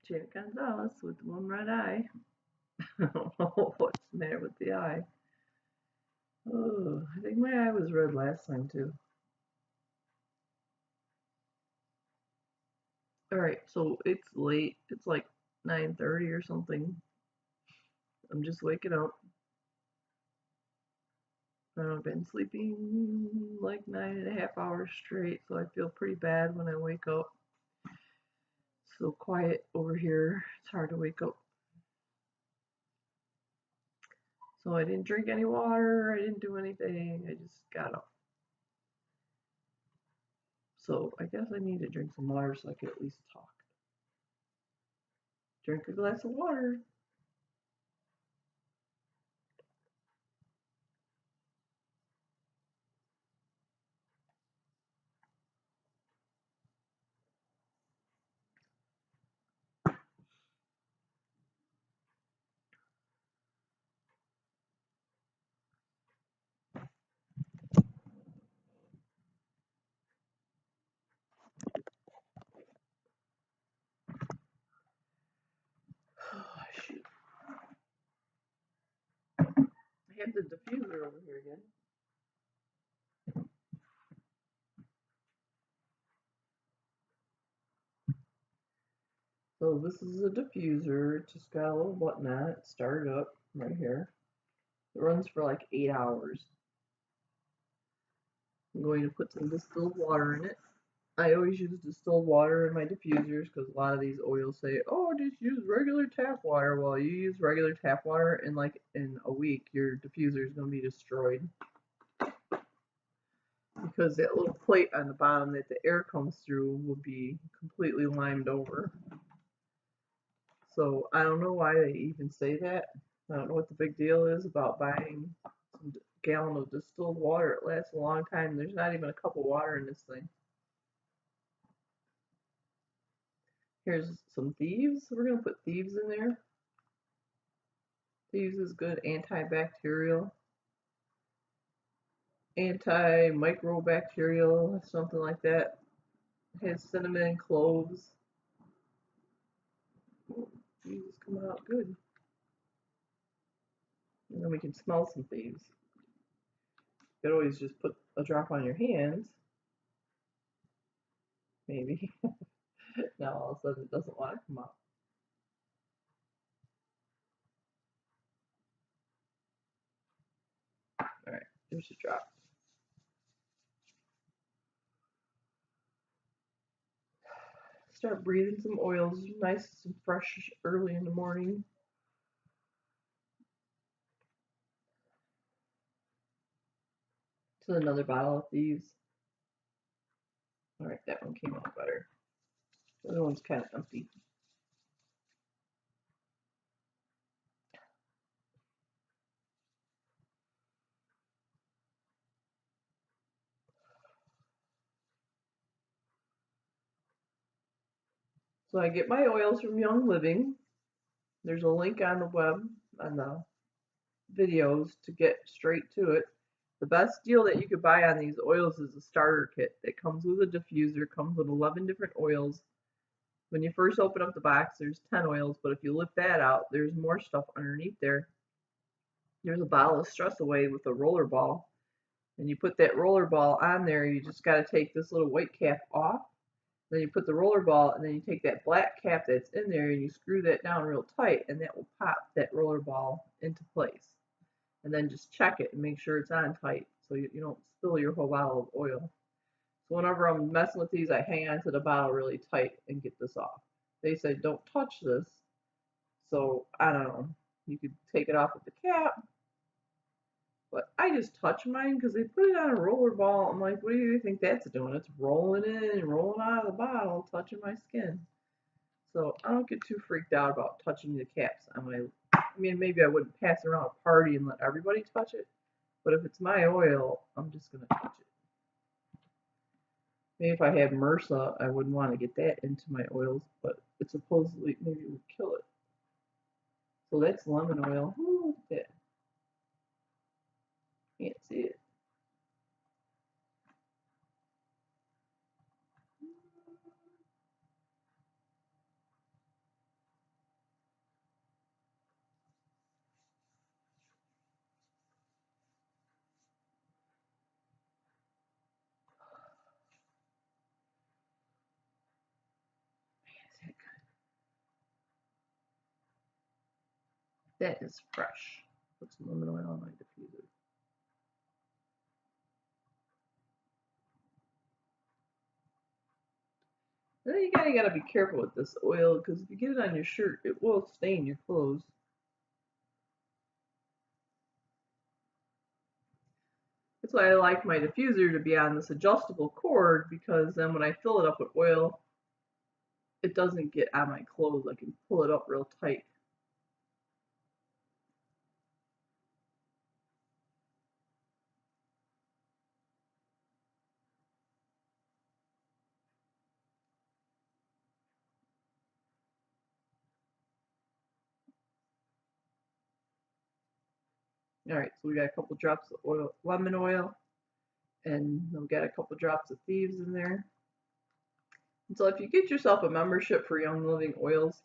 Janet Gonzales with one red eye. I don't know what's the matter with the eye. Oh, I think my eye was red last time too. Alright, so it's late. It's like 9:30 or something. I'm just waking up. I've been sleeping like 9.5 hours straight, so I feel pretty bad when I wake up. So quiet over here. It's hard to wake up. So I didn't drink any water. I didn't do anything. I just got up. So I guess I need to drink some water so I can at least talk. Drink a glass of water. Oh, shoot. I have the diffuser over here again. So this is a diffuser. It just got a little button on it. Started up right here. It runs for like 8 hours. I'm going to put some distilled water in it. I always use distilled water in my diffusers because a lot of these oils say, oh, just use regular tap water. Well, you use regular tap water and like in a week, your diffuser is going to be destroyed because that little plate on the bottom that the air comes through will be completely limed over. So I don't know why they even say that. I don't know what the big deal is about buying some gallon of distilled water. It lasts a long time. There's not even a cup of water in this thing. Here's some thieves. We're going to put thieves in there. Thieves is good antibacterial, antimicrobacterial, something like that. It has cinnamon, cloves. Thieves is coming out good. And then we can smell some thieves. You could always just put a drop on your hands. Maybe. Now all of a sudden it doesn't want to come out. Alright, there's a drop. Start breathing some oils, nice and fresh early in the morning. To another bottle of thieves. Alright, that one came out better. The other one's kind of empty. So I get my oils from Young Living. There's a link on the web, on the videos, to get straight to it. The best deal that you could buy on these oils is a starter kit. It comes with a diffuser, comes with 11 different oils. When you first open up the box, there's 10 oils, but if you lift that out, there's more stuff underneath there. There's a bottle of Stress Away with a roller ball. And you put that roller ball on there, you just got to take this little white cap off. Then you put the roller ball, and then you take that black cap that's in there and you screw that down real tight, and that will pop that roller ball into place. And then just check it and make sure it's on tight so you don't spill your whole bottle of oil. So whenever I'm messing with these, I hang on to the bottle really tight and get this off. They say don't touch this, so I don't know. You could take it off with the cap, but I just touch mine because they put it on a roller ball. I'm like, what do you think that's doing? It's rolling in and rolling out of the bottle, touching my skin. So I don't get too freaked out about touching the caps on my. I mean, maybe I wouldn't pass around a party and let everybody touch it, but if it's my oil, I'm just gonna touch it. Maybe if I had MRSA, I wouldn't want to get that into my oils, but it supposedly maybe it would kill it. So that's lemon oil. Ooh, look at that. Can't see it. That is fresh. Put some lemon oil on my diffuser. Then you gotta be careful with this oil because if you get it on your shirt, it will stain your clothes. That's why I like my diffuser to be on this adjustable cord because then when I fill it up with oil, it doesn't get on my clothes. I can pull it up real tight. All right, so we got a couple drops of oil, lemon oil, and we got a couple drops of thieves in there. And so if you get yourself a membership for Young Living Oils,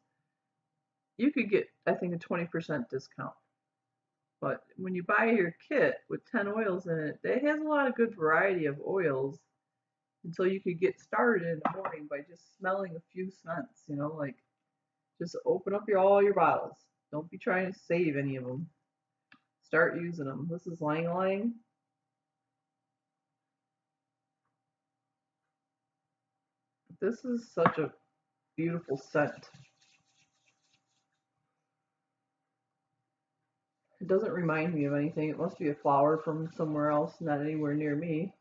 you could get, I think, a 20% discount. But when you buy your kit with 10 oils in it, it has a lot of good variety of oils. And so you could get started in the morning by just smelling a few scents, like just open up all your bottles. Don't be trying to save any of them. Start using them. This is Lang Lang. This is such a beautiful scent. It doesn't remind me of anything. It must be a flower from somewhere else, not anywhere near me.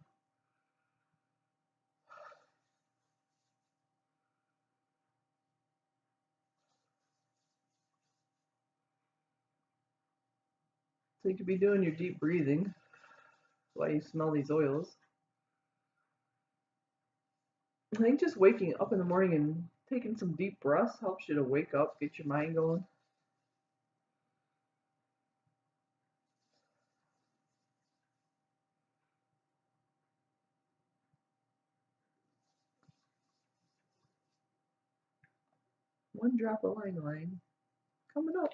So you could be doing your deep breathing while you smell these oils. I think just waking up in the morning and taking some deep breaths helps you to wake up, get your mind going. One drop of Lang Lang coming up.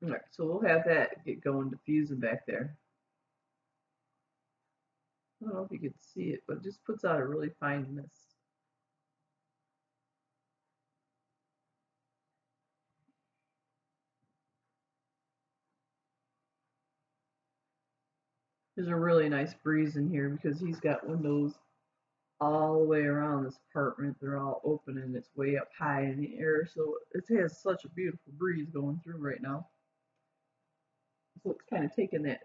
All right, so we'll have that get going diffusing back there. I don't know if you can see it, but it just puts out a really fine mist. There's a really nice breeze in here because he's got windows all the way around this apartment. They're all open and it's way up high in the air, so it has such a beautiful breeze going through right now. So it's kind of taking that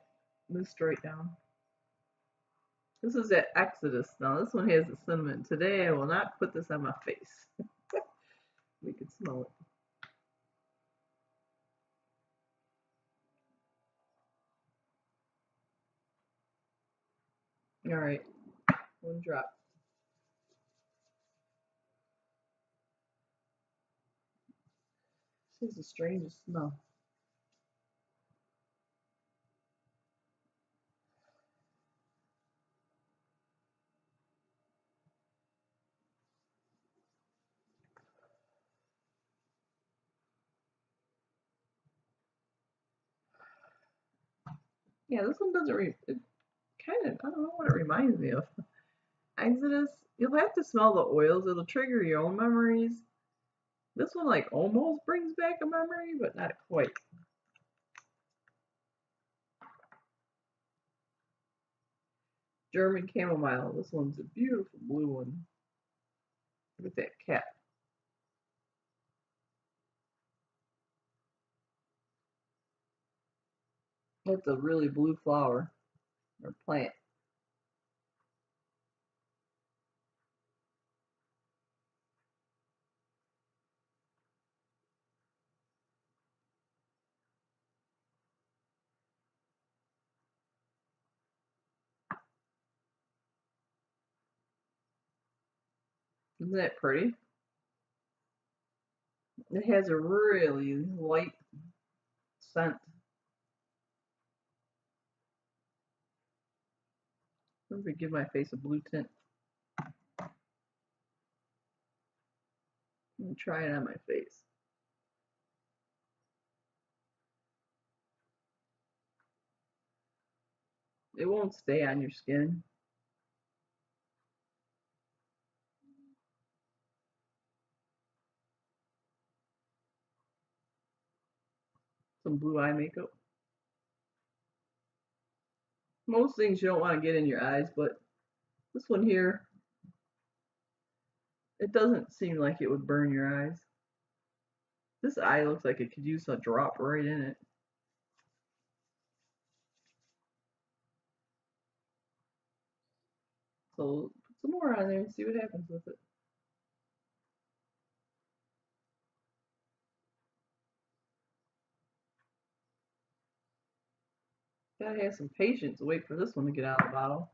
mist right down. This is at Exodus now. This one has the cinnamon. Today I will not put this on my face. We can smell it. All right, one drop. This is the strangest smell. Yeah, this one doesn't. It kind of. I don't know what it reminds me of. Exodus. You'll have to smell the oils. It'll trigger your own memories. This one like almost brings back a memory, but not quite. German chamomile. This one's a beautiful blue one. Look at that cat. That's a really blue flower or plant. Isn't that pretty? It has a really light scent. I'm gonna give my face a blue tint. I'm gonna try it on my face. it won't stay on your skin. Some blue eye makeup. Most things you don't want to get in your eyes, but this one here, it doesn't seem like it would burn your eyes. This eye looks like it could use a drop right in it. So put some more on there and see what happens with it. Gotta have some patience to wait for this one to get out of the bottle.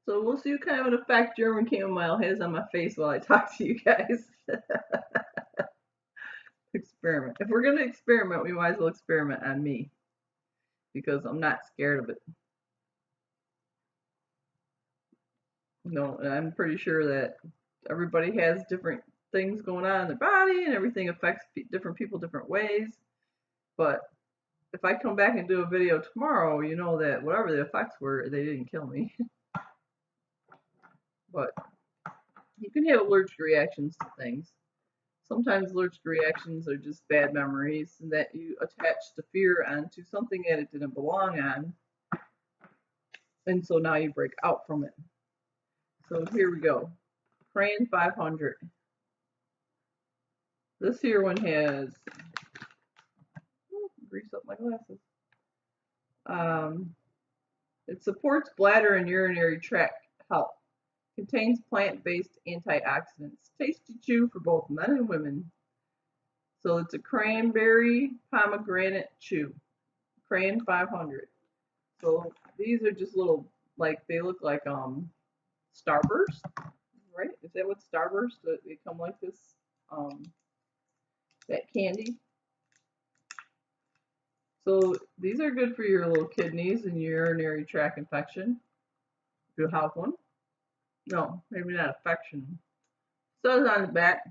So we'll see what kind of an effect German chamomile has on my face while I talk to you guys. Experiment. If we're gonna experiment, we might as well experiment on me because I'm not scared of it. No, and I'm pretty sure that everybody has different things going on in their body, and everything affects different people different ways. But if I come back and do a video tomorrow, you know that whatever the effects were, they didn't kill me. But you can have allergic reactions to things. Sometimes allergic reactions are just bad memories and that you attach the fear onto something that it didn't belong on. And so now you break out from it. So here we go. Crayon 500. This here one has, grease up my glasses. It supports bladder and urinary tract health. Contains plant-based antioxidants. Tasty chew for both men and women. So it's a cranberry pomegranate chew. Crayon 500. So these are just little, like they look like Starburst, right? Is that what Starburst? They come like this, that candy. So these are good for your little kidneys and urinary tract infection. If you have one. No, maybe not infection. Says on the back.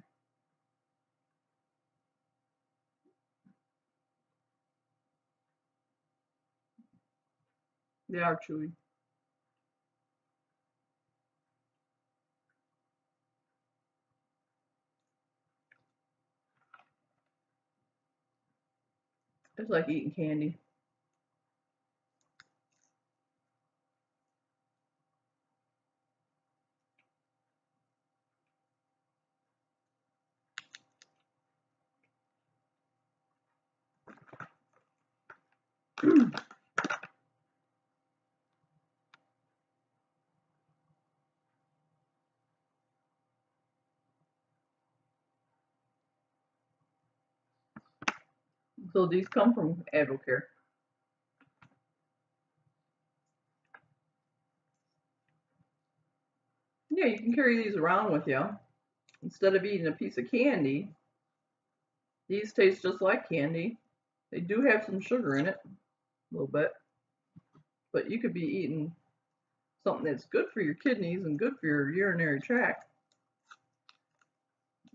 They are chewy. It's like eating candy. So these come from Advocare. Yeah, you can carry these around with you. Instead of eating a piece of candy, these taste just like candy. They do have some sugar in it, a little bit. But you could be eating something that's good for your kidneys and good for your urinary tract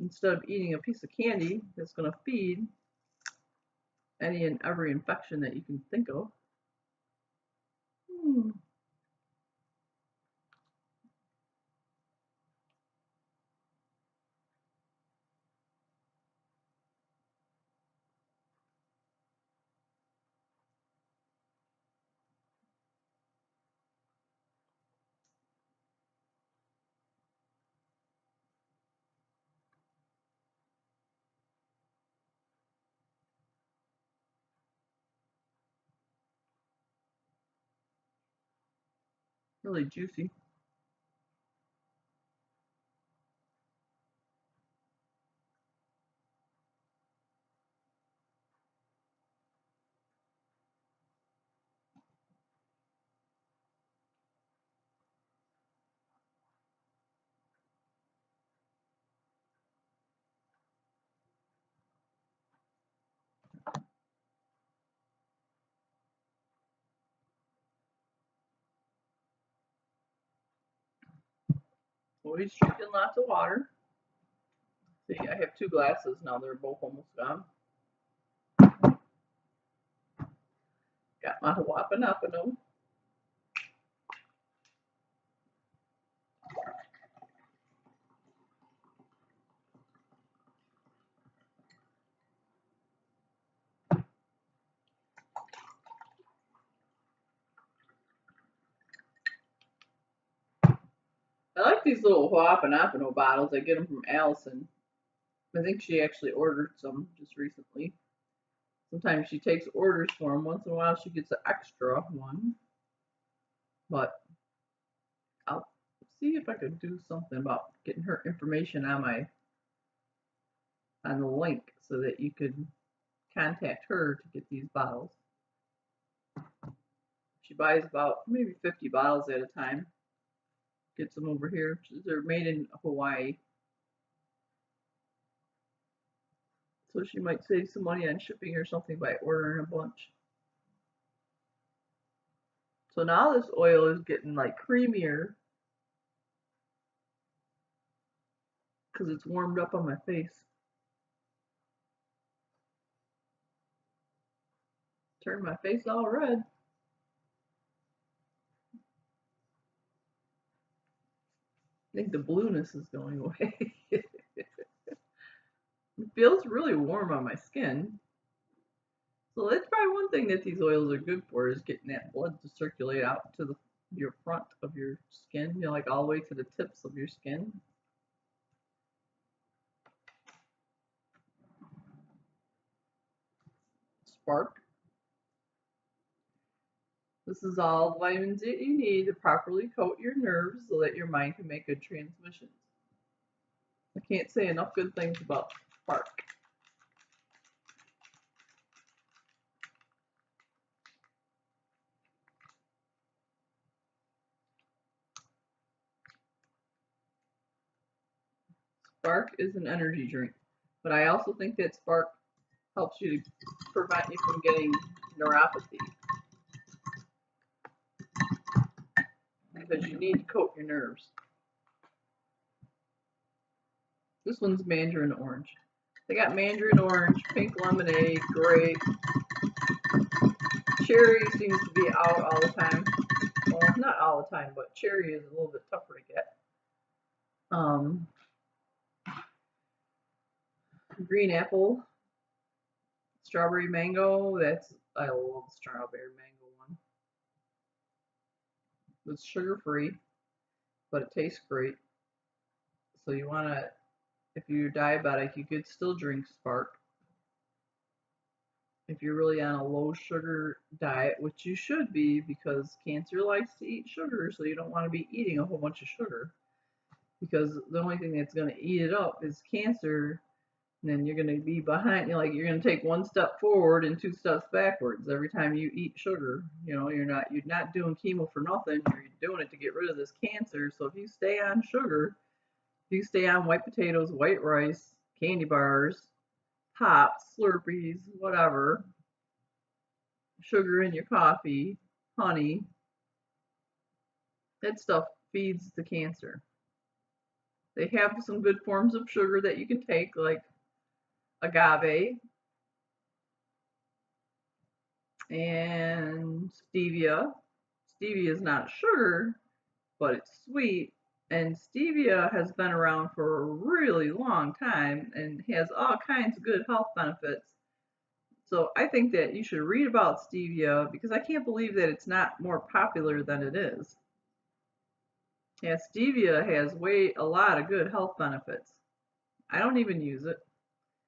instead of eating a piece of candy that's going to feed any and every infection that you can think of. Really juicy. So he's drinking lots of water. See, I have 2 glasses now. They're both almost gone. Got my Wapapano. I like these little Wapapano bottles. I get them from Allison. I think she actually ordered some just recently. Sometimes she takes orders for them. Once in a while she gets an extra one. But I'll see if I could do something about getting her information on the link so that you could contact her to get these bottles. She buys about maybe 50 bottles at a time. Gets them over here. They're made in Hawaii. So she might save some money on shipping or something by ordering a bunch. So now this oil is getting like creamier because it's warmed up on my face. Turned my face all red. I think the blueness is going away. It feels really warm on my skin. So that's probably one thing that these oils are good for, is getting that blood to circulate out to your front of your skin, you know, like all the way to the tips of your skin. Spark. This is all the vitamins that you need to properly coat your nerves so that your mind can make good transmissions. I can't say enough good things about Spark. Spark is an energy drink, but I also think that Spark helps you to prevent you from getting neuropathy, because you need to coat your nerves. This one's mandarin orange. They got mandarin orange, pink lemonade, grape. Cherry seems to be out all the time. Well, not all the time, but cherry is a little bit tougher to get. Green apple, strawberry mango. I love the strawberry mango one. It's sugar free, but it tastes great. So you want to, if you're diabetic, you could still drink Spark. If you're really on a low sugar diet, which you should be, because cancer likes to eat sugar, so you don't want to be eating a whole bunch of sugar, because the only thing that's going to eat it up is cancer. And then you're going to be behind, you're going to take 1 step forward and 2 steps backwards every time you eat sugar. You know, you're not doing chemo for nothing. You're doing it to get rid of this cancer. So if you stay on sugar, if you stay on white potatoes, white rice, candy bars, pops, Slurpees, whatever, sugar in your coffee, honey, that stuff feeds the cancer. They have some good forms of sugar that you can take, like agave and stevia. Stevia is not sugar, but it's sweet. And stevia has been around for a really long time and has all kinds of good health benefits. So I think that you should read about stevia, because I can't believe that it's not more popular than it is. Yeah, stevia has a lot of good health benefits. I don't even use it.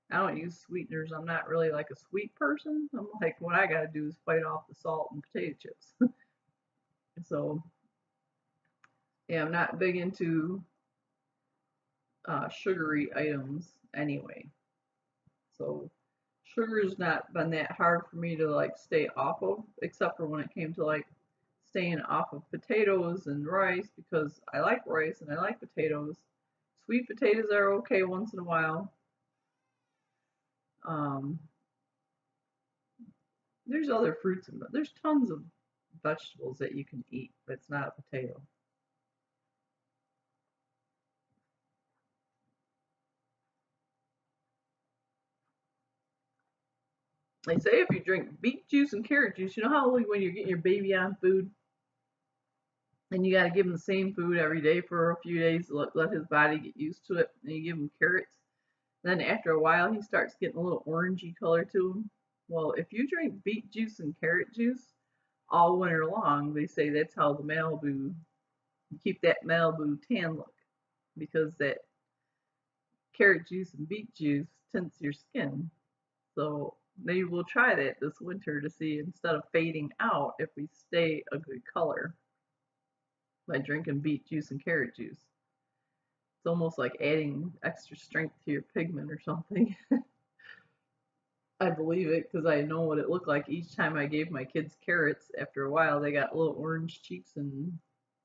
I don't use sweeteners. I'm not really like a sweet person. I'm like, what I gotta do is fight off the salt and potato chips. So yeah, I'm not big into sugary items anyway. So sugar's not been that hard for me to like stay off of, except for when it came to like staying off of potatoes and rice, because I like rice and I like potatoes. Sweet potatoes are okay once in a while. There's other fruits and there's tons of vegetables that you can eat that's not a potato. They say if you drink beet juice and carrot juice, you know how like when you're getting your baby on food and you got to give him the same food every day for a few days, let his body get used to it, and you give him carrots. Then after a while, he starts getting a little orangey color to him. Well, if you drink beet juice and carrot juice all winter long, they say that's how the Malibu, you keep that Malibu tan look, because that carrot juice and beet juice tints your skin. So maybe we'll try that this winter to see, instead of fading out, if we stay a good color by drinking beet juice and carrot juice. It's almost like adding extra strength to your pigment or something. I believe it because I know what it looked like each time I gave my kids carrots. After a while, they got little orange cheeks and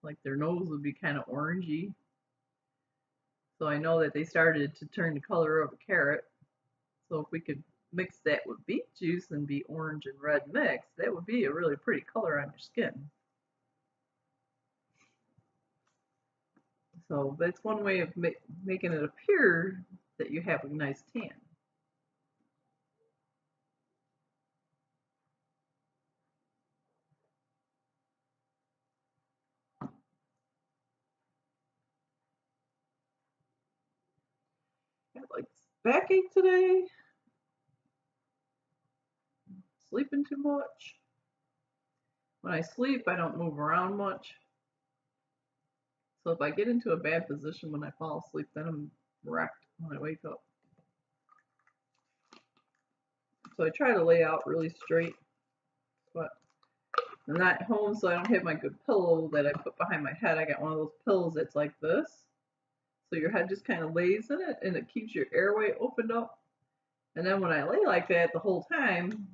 like their nose would be kind of orangey. So I know that they started to turn the color of a carrot. So if we could mix that with beet juice and be orange and red mixed, that would be a really pretty color on your skin. So that's one way of making it appear that you have a nice tan. I have like backache today, sleeping too much. When I sleep, I don't move around much. So if I get into a bad position when I fall asleep, then I'm wrecked when I wake up. So I try to lay out really straight, but I'm not home, so I don't have my good pillow that I put behind my head. I got one of those pillows that's like this. So your head just kind of lays in it and it keeps your airway opened up. And then when I lay like that the whole time,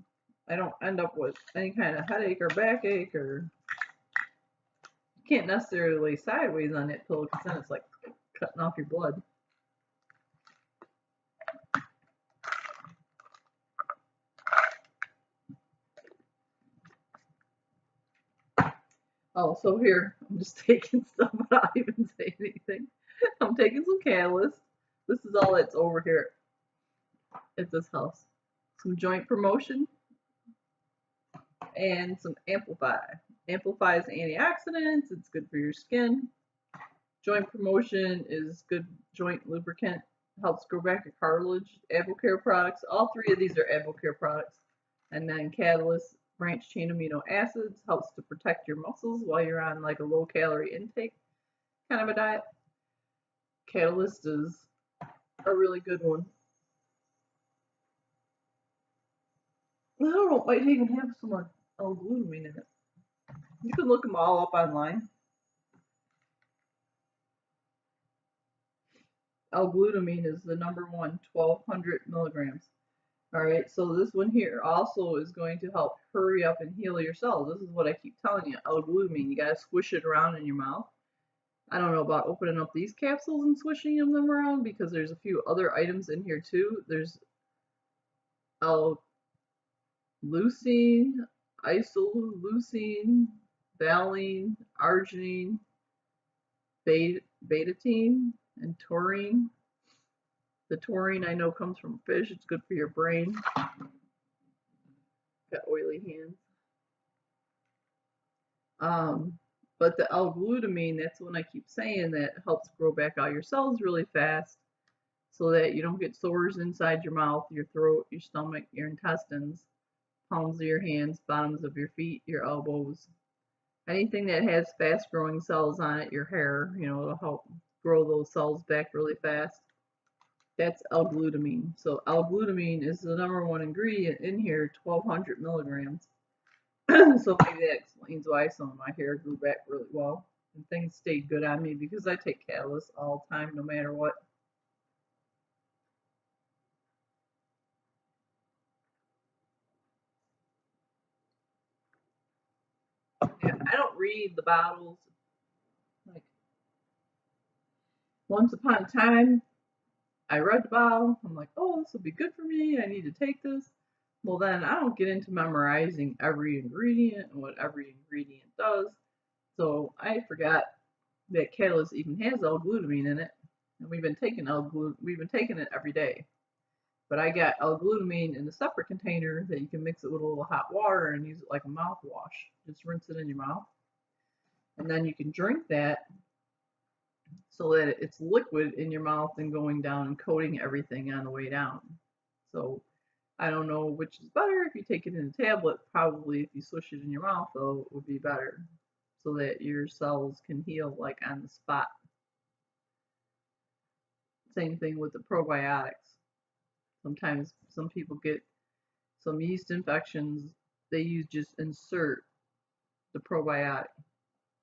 I don't end up with any kind of headache or backache, or you can't necessarily lay sideways on that pillow because then it's like cutting off your blood. Oh, so here, I'm just taking stuff without even saying anything. I'm taking some catalyst. This is all that's over here at this house. Some joint promotion and some amplify. Amplify is antioxidants, it's good for your skin. Joint promotion is good joint lubricant, helps grow back your cartilage. AvoCare products, all three of these are AvoCare products. And then catalyst, branched chain amino acids, helps to protect your muscles while you're on like a low calorie intake kind of a diet. Catalyst is a really good one. I don't know, it might even have some L-glutamine in it. You can look them all up online. L-glutamine is the number one, 1200 milligrams. All right, so this one here also is going to help hurry up and heal your cells. This is what I keep telling you, L-glutamine. You got to squish it around in your mouth. I don't know about opening up these capsules and swishing them around because there's a few other items in here too. There's L-leucine, isoleucine, valine, arginine, betaine, and taurine. The taurine I know comes from fish. It's good for your brain. Got oily hands. But the L-glutamine, that's when I keep saying that helps grow back all your cells really fast so that you don't get sores inside your mouth, your throat, your stomach, your intestines, palms of your hands, bottoms of your feet, your elbows. Anything that has fast growing cells on it, your hair, it'll help grow those cells back really fast. That's L-glutamine. So L-glutamine is the number one ingredient in here, 1200 milligrams. So maybe that explains why some of my hair grew back really well and things stayed good on me because I take Catalyst all the time, no matter what. Yeah, I don't read the bottles. Like once upon a time, I read the bottle. I'm like, oh, this will be good for me. I need to take this. Well, then I don't get into memorizing every ingredient and what every ingredient does. So I forgot that Catalyst even has L-glutamine in it, and we've been taking it every day. But I got L-glutamine in a separate container that you can mix it with a little hot water and use it like a mouthwash. Just rinse it in your mouth. And then you can drink that so that it's liquid in your mouth and going down and coating everything on the way down. So I don't know which is better. If you take it in a tablet, probably if you swish it in your mouth, though, it would be better so that your cells can heal like on the spot. Same thing with the probiotics. Sometimes some people get some yeast infections. They just insert the probiotic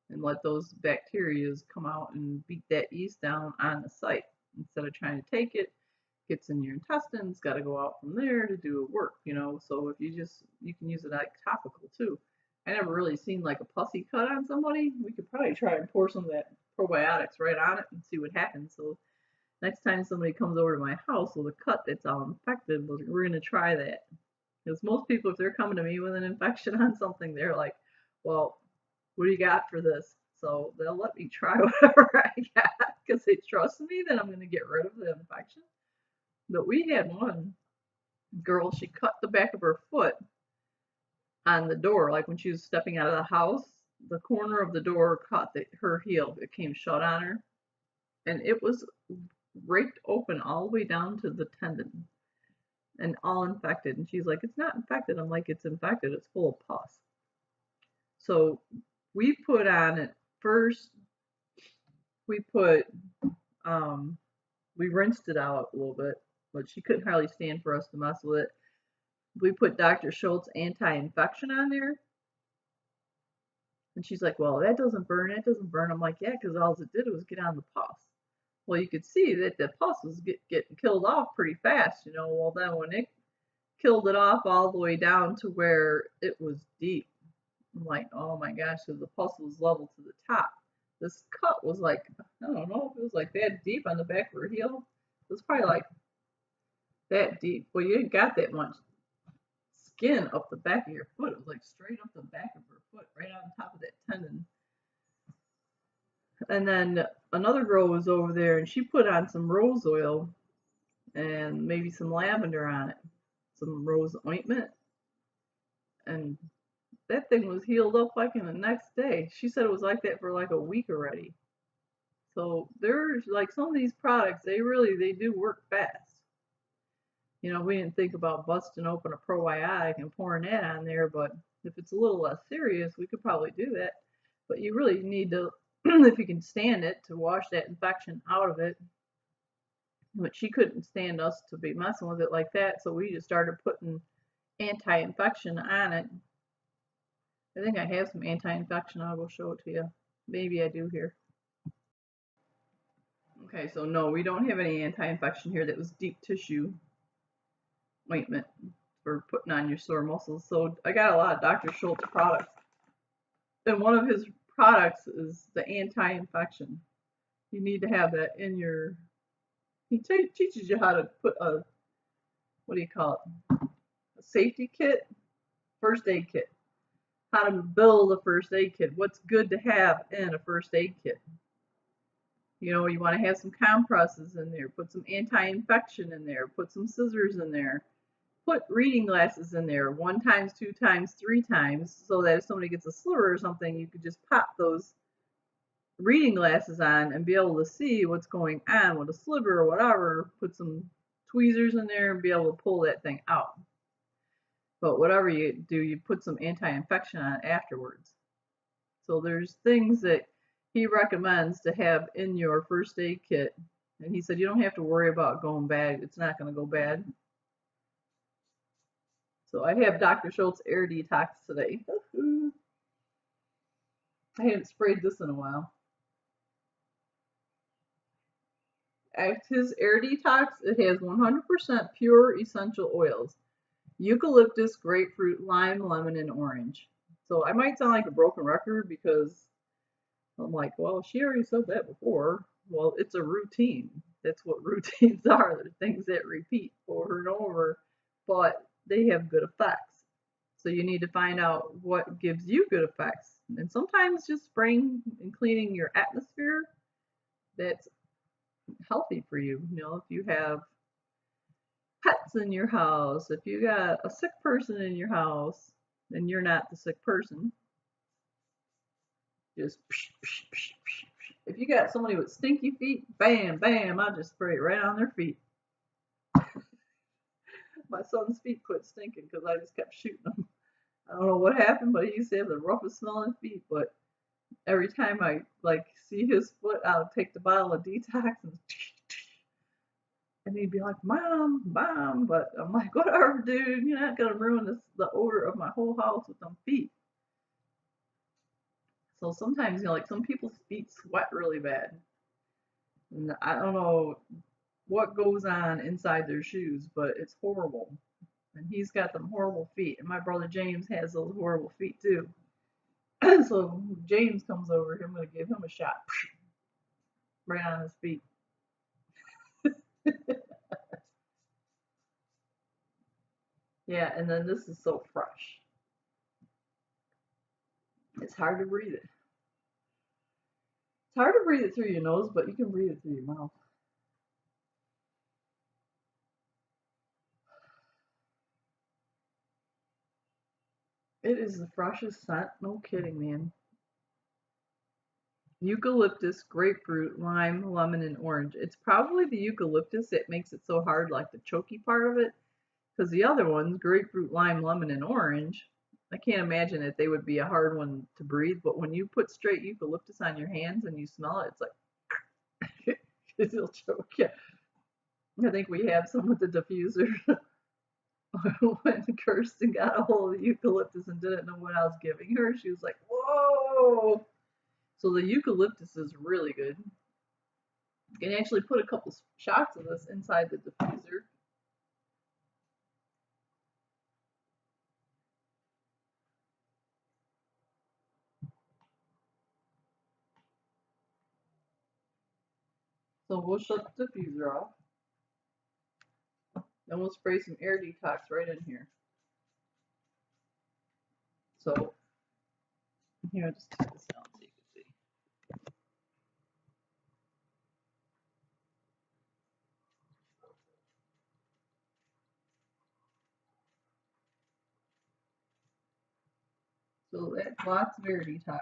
and let those bacteria come out and beat that yeast down on the site instead of trying to take it. Gets in your intestines, got to go out from there to do work, So if you can use it like topical too. I never really seen like a pussy cut on somebody. We could probably try and pour some of that probiotics right on it and see what happens. So next time somebody comes over to my house with a cut that's all infected, we're going to try that. Because most people, if they're coming to me with an infection on something, they're like, well, what do you got for this? So they'll let me try whatever I got because they trust me that I'm going to get rid of the infection. But we had one girl, she cut the back of her foot on the door, like when she was stepping out of the house, the corner of the door caught her heel. It came shut on her, and it was raked open all the way down to the tendon and all infected. And she's like, it's not infected. I'm like, it's infected. It's full of pus. So we put on it first, we rinsed it out a little bit, but she couldn't hardly stand for us to mess with it. We put Dr. Schultz anti-infection on there. And she's like, well, that doesn't burn. It doesn't burn. I'm like, yeah, because all it did was get on the pus. Well, you could see that the pus was getting killed off pretty fast, Well, then when it killed it off all the way down to where it was deep, I'm like, oh my gosh, so the pus was level to the top. This cut was like, I don't know if it was like that deep on the back of her heel. It was probably like that deep. Well, you ain't got that much skin up the back of your foot. It was like straight up the back of her foot, right on top of that tendon. And then another girl was over there and she put on some rose oil and maybe some lavender on it, some rose ointment, and that thing was healed up like in the next day. She said it was like that for like a week already. So there's like some of these products, they do work fast. We didn't think about busting open a probiotic and pouring that on there, but if it's a little less serious, we could probably do that. But you really need to, if you can stand it, to wash that infection out of it. But she couldn't stand us to be messing with it like that, so we just started putting anti-infection on it. I think I have some anti-infection. I'll go show it to you. Maybe I do here. Okay, so no, we don't have any anti-infection here. That was deep tissue ointment for putting on your sore muscles. So I got a lot of Dr. Schultz products. And one of his products is the anti-infection. You need to have that in your, he teaches you how to put a, what do you call it? A safety kit, first aid kit. How to build a first aid kit. What's good to have in a first aid kit. You want to have some compresses in there. Put some anti-infection in there. Put some scissors in there. Put reading glasses in there 1 times, 2 times, 3 times, so that if somebody gets a sliver or something, you could just pop those reading glasses on and be able to see what's going on with a sliver or whatever. Put some tweezers in there and be able to pull that thing out. But whatever you do, you put some anti-infection on afterwards. So there's things that he recommends to have in your first aid kit. And he said you don't have to worry about going bad. It's not going to go bad. So I have Dr. Schultz Air Detox today. I haven't sprayed this in a while. At his Air Detox, it has 100% pure essential oils. Eucalyptus, grapefruit, lime, lemon, and orange. So I might sound like a broken record because I'm like, well, she already said that before. Well, it's a routine. That's what routines are. They're things that repeat over and over, but they have good effects. So you need to find out what gives you good effects. And sometimes just spraying and cleaning your atmosphere, that's healthy for you. If you have pets in your house, if you got a sick person in your house, and you're not the sick person, just if you got somebody with stinky feet, bam, bam, I just spray it right on their feet. My son's feet quit stinking because I just kept shooting them. I don't know what happened, but he used to have the roughest smelling feet. But every time I like see his foot, I'll take the bottle of detox and he'd be like, "Mom, Mom," but I'm like, "Whatever, dude. You're not gonna ruin the odor of my whole house with them feet." So sometimes, like some people's feet sweat really bad, and I don't know what goes on inside their shoes, but it's horrible. And he's got them horrible feet, and my brother James has those horrible feet too. So James comes over, I'm gonna give him a shot right on his feet. Yeah, and then this is so fresh. It's hard to breathe it. It's hard to breathe it through your nose, but you can breathe it through your mouth. It is the freshest scent, no kidding, man. Eucalyptus, grapefruit, lime, lemon, and orange. It's probably the eucalyptus that makes it so hard, like the choky part of it. Because the other ones, grapefruit, lime, lemon, and orange, I can't imagine that they would be a hard one to breathe. But when you put straight eucalyptus on your hands and you smell it, it's like it'll choke you. I think we have some with the diffuser. When Kirsten got a hold of the eucalyptus and didn't know what I was giving her, she was like, "Whoa!" So the eucalyptus is really good. You can actually put a couple shots of this inside the diffuser. So we'll shut the diffuser off. Then we'll spray some air detox right in here. So here, I'll just take this down so you can see. So that's lots of air detox.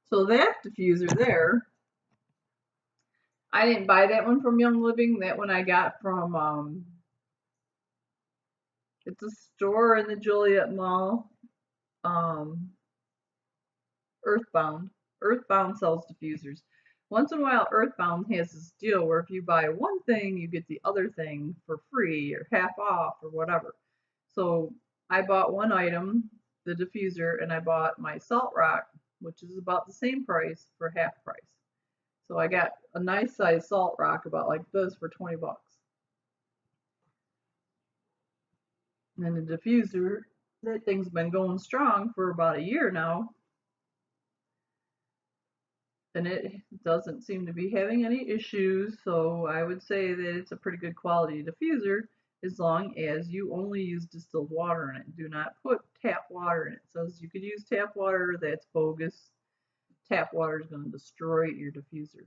So that diffuser there, I didn't buy that one from Young Living. That one I got from it's a store in the Joliet Mall. Um, Earthbound. Earthbound sells diffusers. Once in a while, Earthbound has this deal where if you buy one thing, you get the other thing for free or half off or whatever. So I bought one item, the diffuser, and I bought my salt rock, which is about the same price for half price. So I got a nice size salt rock about like this for 20 bucks. And the diffuser, that thing's been going strong for about a year now, and it doesn't seem to be having any issues. So I would say that it's a pretty good quality diffuser as long as you only use distilled water in it. Do not put tap water in it. It says you could use tap water. That's bogus. Tap water is going to destroy your diffuser.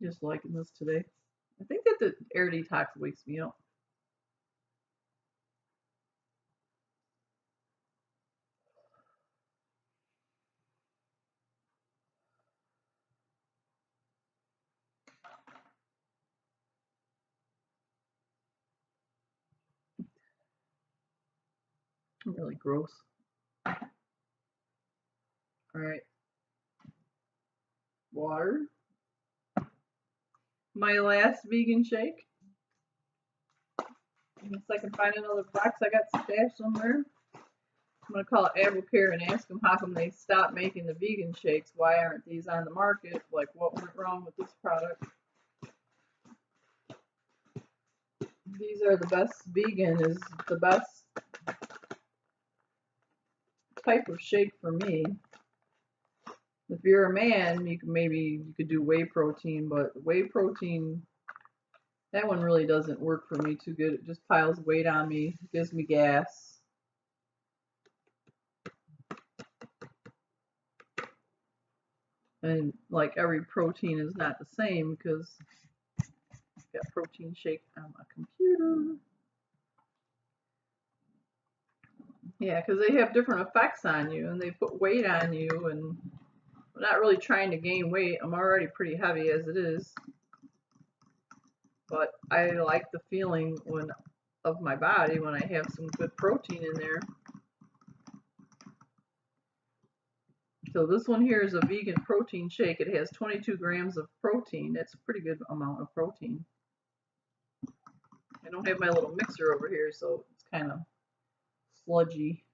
Just liking this today. I think that the air detox wakes me up. Really gross. All right, water. My last vegan shake. Unless I can find another box I got stashed somewhere. I'm gonna call AppleCare and ask them how come they stopped making the vegan shakes. Why aren't these on the market? Like, what went wrong with this product? These are the best vegan, is the best type of shake for me. If you're a man, you could do whey protein, but whey protein, that one really doesn't work for me too good. It just piles weight on me, gives me gas. And like every protein is not the same because I've got protein shake on my computer. Yeah, because they have different effects on you and they put weight on you, and I'm not really trying to gain weight. I'm already pretty heavy as it is. But I like the feeling of my body when I have some good protein in there. So this one here is a vegan protein shake. It has 22 grams of protein. That's a pretty good amount of protein. I don't have my little mixer over here, so it's kind of sludgy.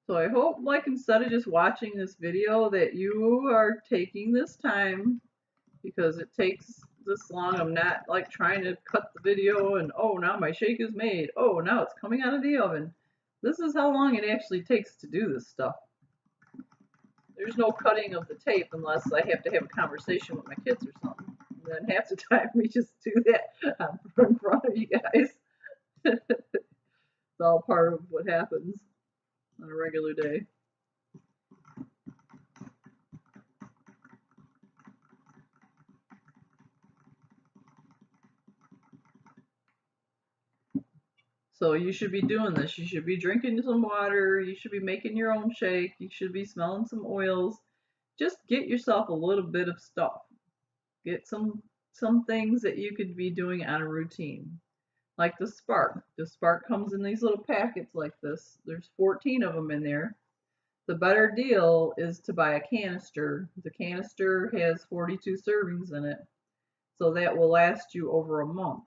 So I hope, like, instead of just watching this video, that you are taking this time, because it takes this long. I'm not like trying to cut the video and, oh, now my shake is made. Oh, now it's coming out of the oven. This is how long it actually takes to do this stuff. There's no cutting of the tape unless I have to have a conversation with my kids or something. And then half the time we just do that in front of you guys. It's all part of what happens on a regular day. So you should be doing this. You should be drinking some water. You should be making your own shake. You should be smelling some oils. Just get yourself a little bit of stuff. Get some things that you could be doing on a routine. Like the Spark. The Spark comes in these little packets like this. There's 14 of them in there. The better deal is to buy a canister. The canister has 42 servings in it. So that will last you over a month.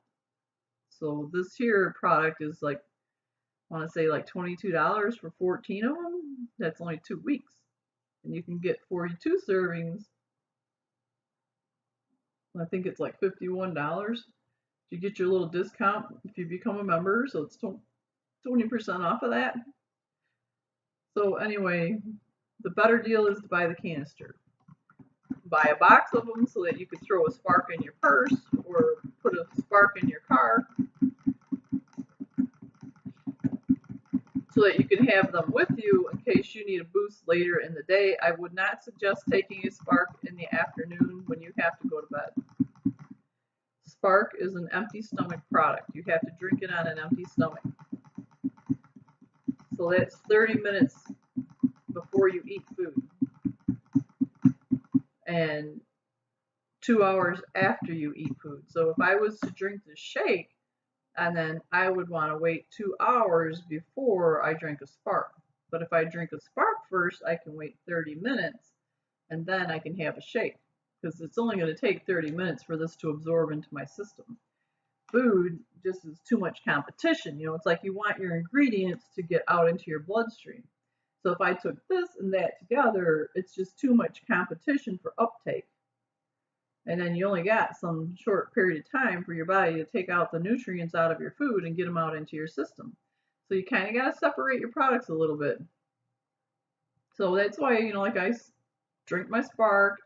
So this here product is like, I want to say like $22 for 14 of them. That's only 2 weeks. And you can get 42 servings. I think it's like $51. You get your little discount if you become a member, so it's 20% off of that. So anyway, the better deal is to buy the canister. Buy a box of them so that you could throw a Spark in your purse or put a Spark in your car, so that you can have them with you in case you need a boost later in the day. I would not suggest taking a Spark in the afternoon when you have to go to bed. Spark is an empty stomach product. You have to drink it on an empty stomach. So that's 30 minutes before you eat food and 2 hours after you eat food. So if I was to drink the shake, and then I would want to wait 2 hours before I drink a Spark. But if I drink a Spark first, I can wait 30 minutes and then I can have a shake, because it's only going to take 30 minutes for this to absorb into my system. Food just is too much competition. You know, it's like you want your ingredients to get out into your bloodstream. So if I took this and that together, it's just too much competition for uptake. And then you only got some short period of time for your body to take out the nutrients out of your food and get them out into your system. So you kind of got to separate your products a little bit. So that's why, you know, like I drink my Spark,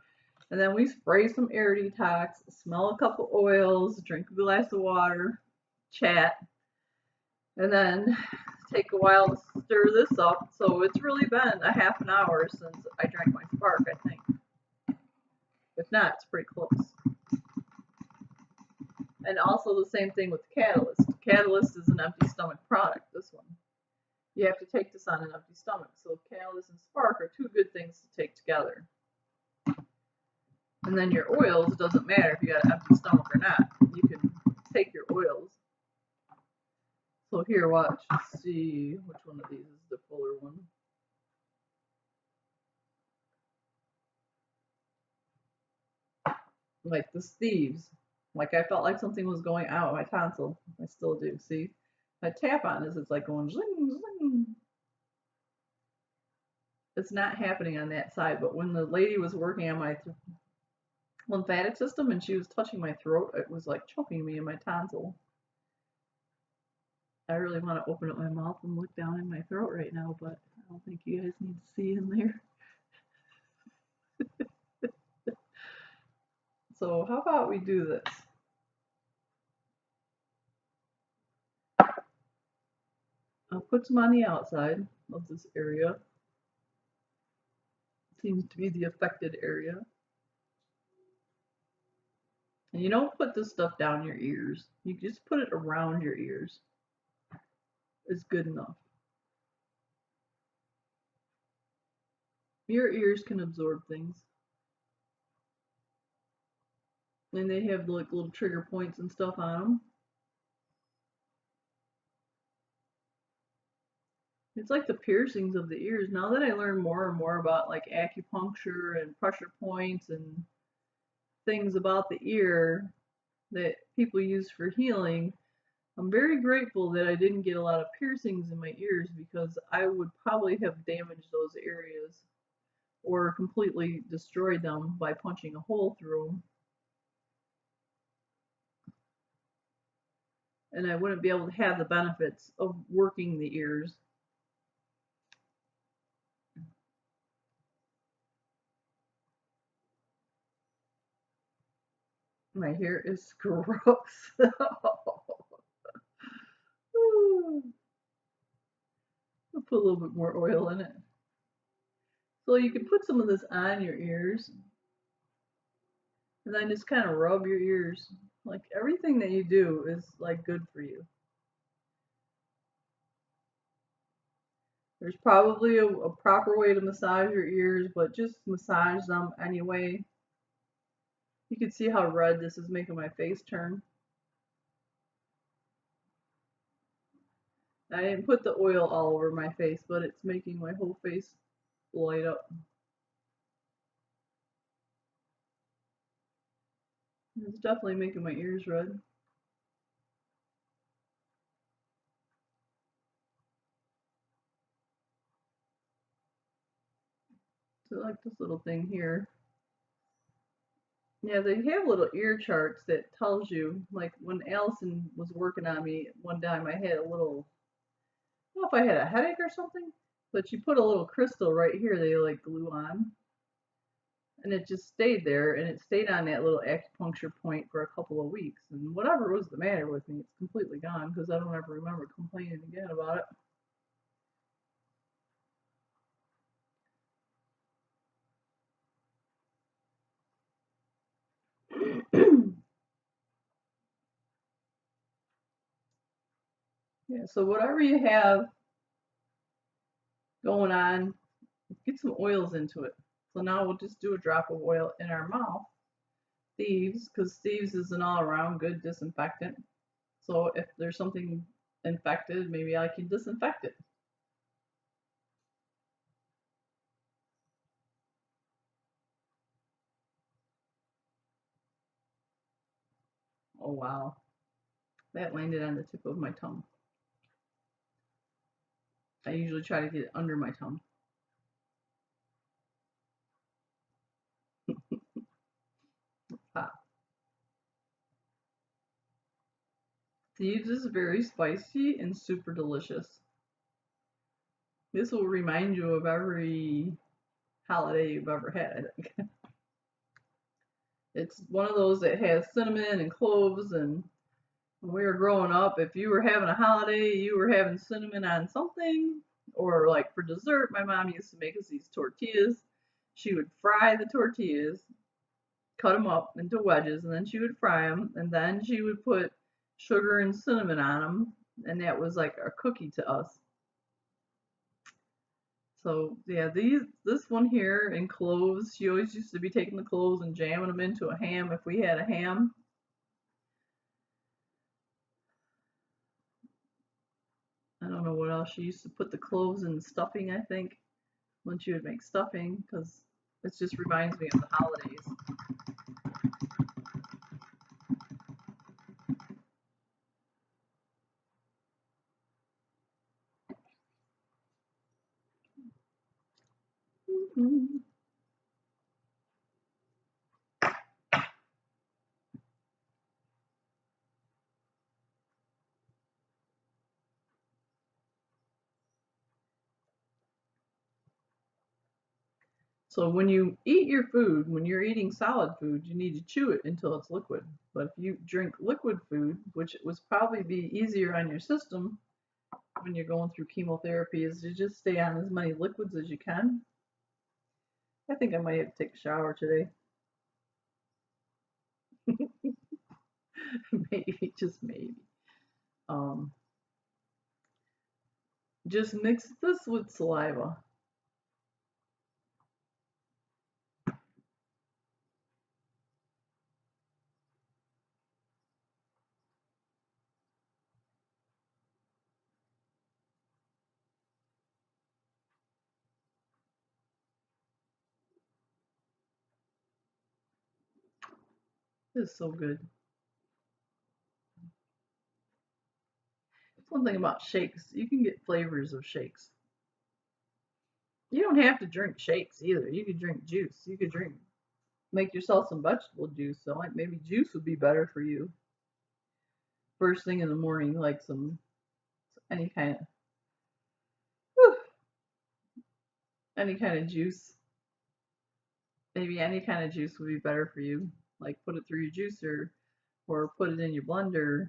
and then we spray some air detox, smell a couple oils, drink a glass of water, chat, and then take a while to stir this up. So it's really been a half an hour since I drank my Spark, I think. If not, it's pretty close. And also the same thing with Catalyst. Catalyst is an empty stomach product, this one. You have to take this on an empty stomach. So Catalyst and Spark are two good things to take together. And then your oils, doesn't matter if you got an empty stomach or not. You can take your oils. So here, watch. Let's see which one of these is the fuller one. Like the Steve's. Like I felt like something was going out of my tonsil. I still do. See? If I tap on this, it's like going zing, zing. It's not happening on that side, but when the lady was working on my lymphatic system and she was touching my throat, it was like choking me in my tonsil. I really want to open up my mouth and look down in my throat right now, but I don't think you guys need to see in there. So how about we do this? I'll put some on the outside of this area. Seems to be the affected area. And you don't put this stuff down your ears. You just put it around your ears. It's good enough. Your ears can absorb things. And they have like little trigger points and stuff on them. It's like the piercings of the ears. Now that I learn more and more about like acupuncture and pressure points and things about the ear that people use for healing, I'm very grateful that I didn't get a lot of piercings in my ears because I would probably have damaged those areas or completely destroyed them by punching a hole through them. And I wouldn't be able to have the benefits of working the ears. My hair is gross. I'll put a little bit more oil in it. So you can put some of this on your ears and then just kind of rub your ears. Like everything that you do is like good for you. There's probably a proper way to massage your ears, but just massage them anyway. You can see how red this is making my face turn. I didn't put the oil all over my face, but it's making my whole face light up. It's definitely making my ears red. So like this little thing here. Yeah, they have little ear charts that tells you, like when Allison was working on me one time, I had a little, I don't know if I had a headache or something, but she put a little crystal right here they like glue on. And it just stayed there, and it stayed on that little acupuncture point for a couple of weeks. And whatever was the matter with me, it's completely gone because I don't ever remember complaining again about it. Yeah, so whatever you have going on, get some oils into it. So now we'll just do a drop of oil in our mouth. Thieves, because thieves is an all-around good disinfectant. So if there's something infected, maybe I can disinfect it. Oh wow, that landed on the tip of my tongue. I usually try to get it under my tongue. Ah. Thieves is very spicy and super delicious. This will remind you of every holiday you've ever had, I think. It's one of those that has cinnamon and cloves, and when we were growing up, if you were having a holiday, you were having cinnamon on something, or like for dessert, my mom used to make us these tortillas. She would fry the tortillas, cut them up into wedges, and then she would fry them, and then she would put sugar and cinnamon on them, and that was like a cookie to us. So yeah, this one here and cloves. She always used to be taking the cloves and jamming them into a ham if we had a ham. I don't know what else. She used to put the cloves in the stuffing, I think, when she would make stuffing, because it just reminds me of the holidays. Mm-hmm. So when you eat your food, when you're eating solid food, you need to chew it until it's liquid. But if you drink liquid food, which would probably be easier on your system when you're going through chemotherapy, is to just stay on as many liquids as you can. I think I might have to take a shower today. Maybe, just maybe. Um, just mix this with saliva. This is so good. It's one thing about shakes. You can get flavors of shakes. You don't have to drink shakes either. You could drink juice. You could make yourself some vegetable juice. So like maybe juice would be better for you first thing in the morning, like some any kind of whew, any kind of juice. Maybe any kind of juice would be better for you. Like put it through your juicer or put it in your blender.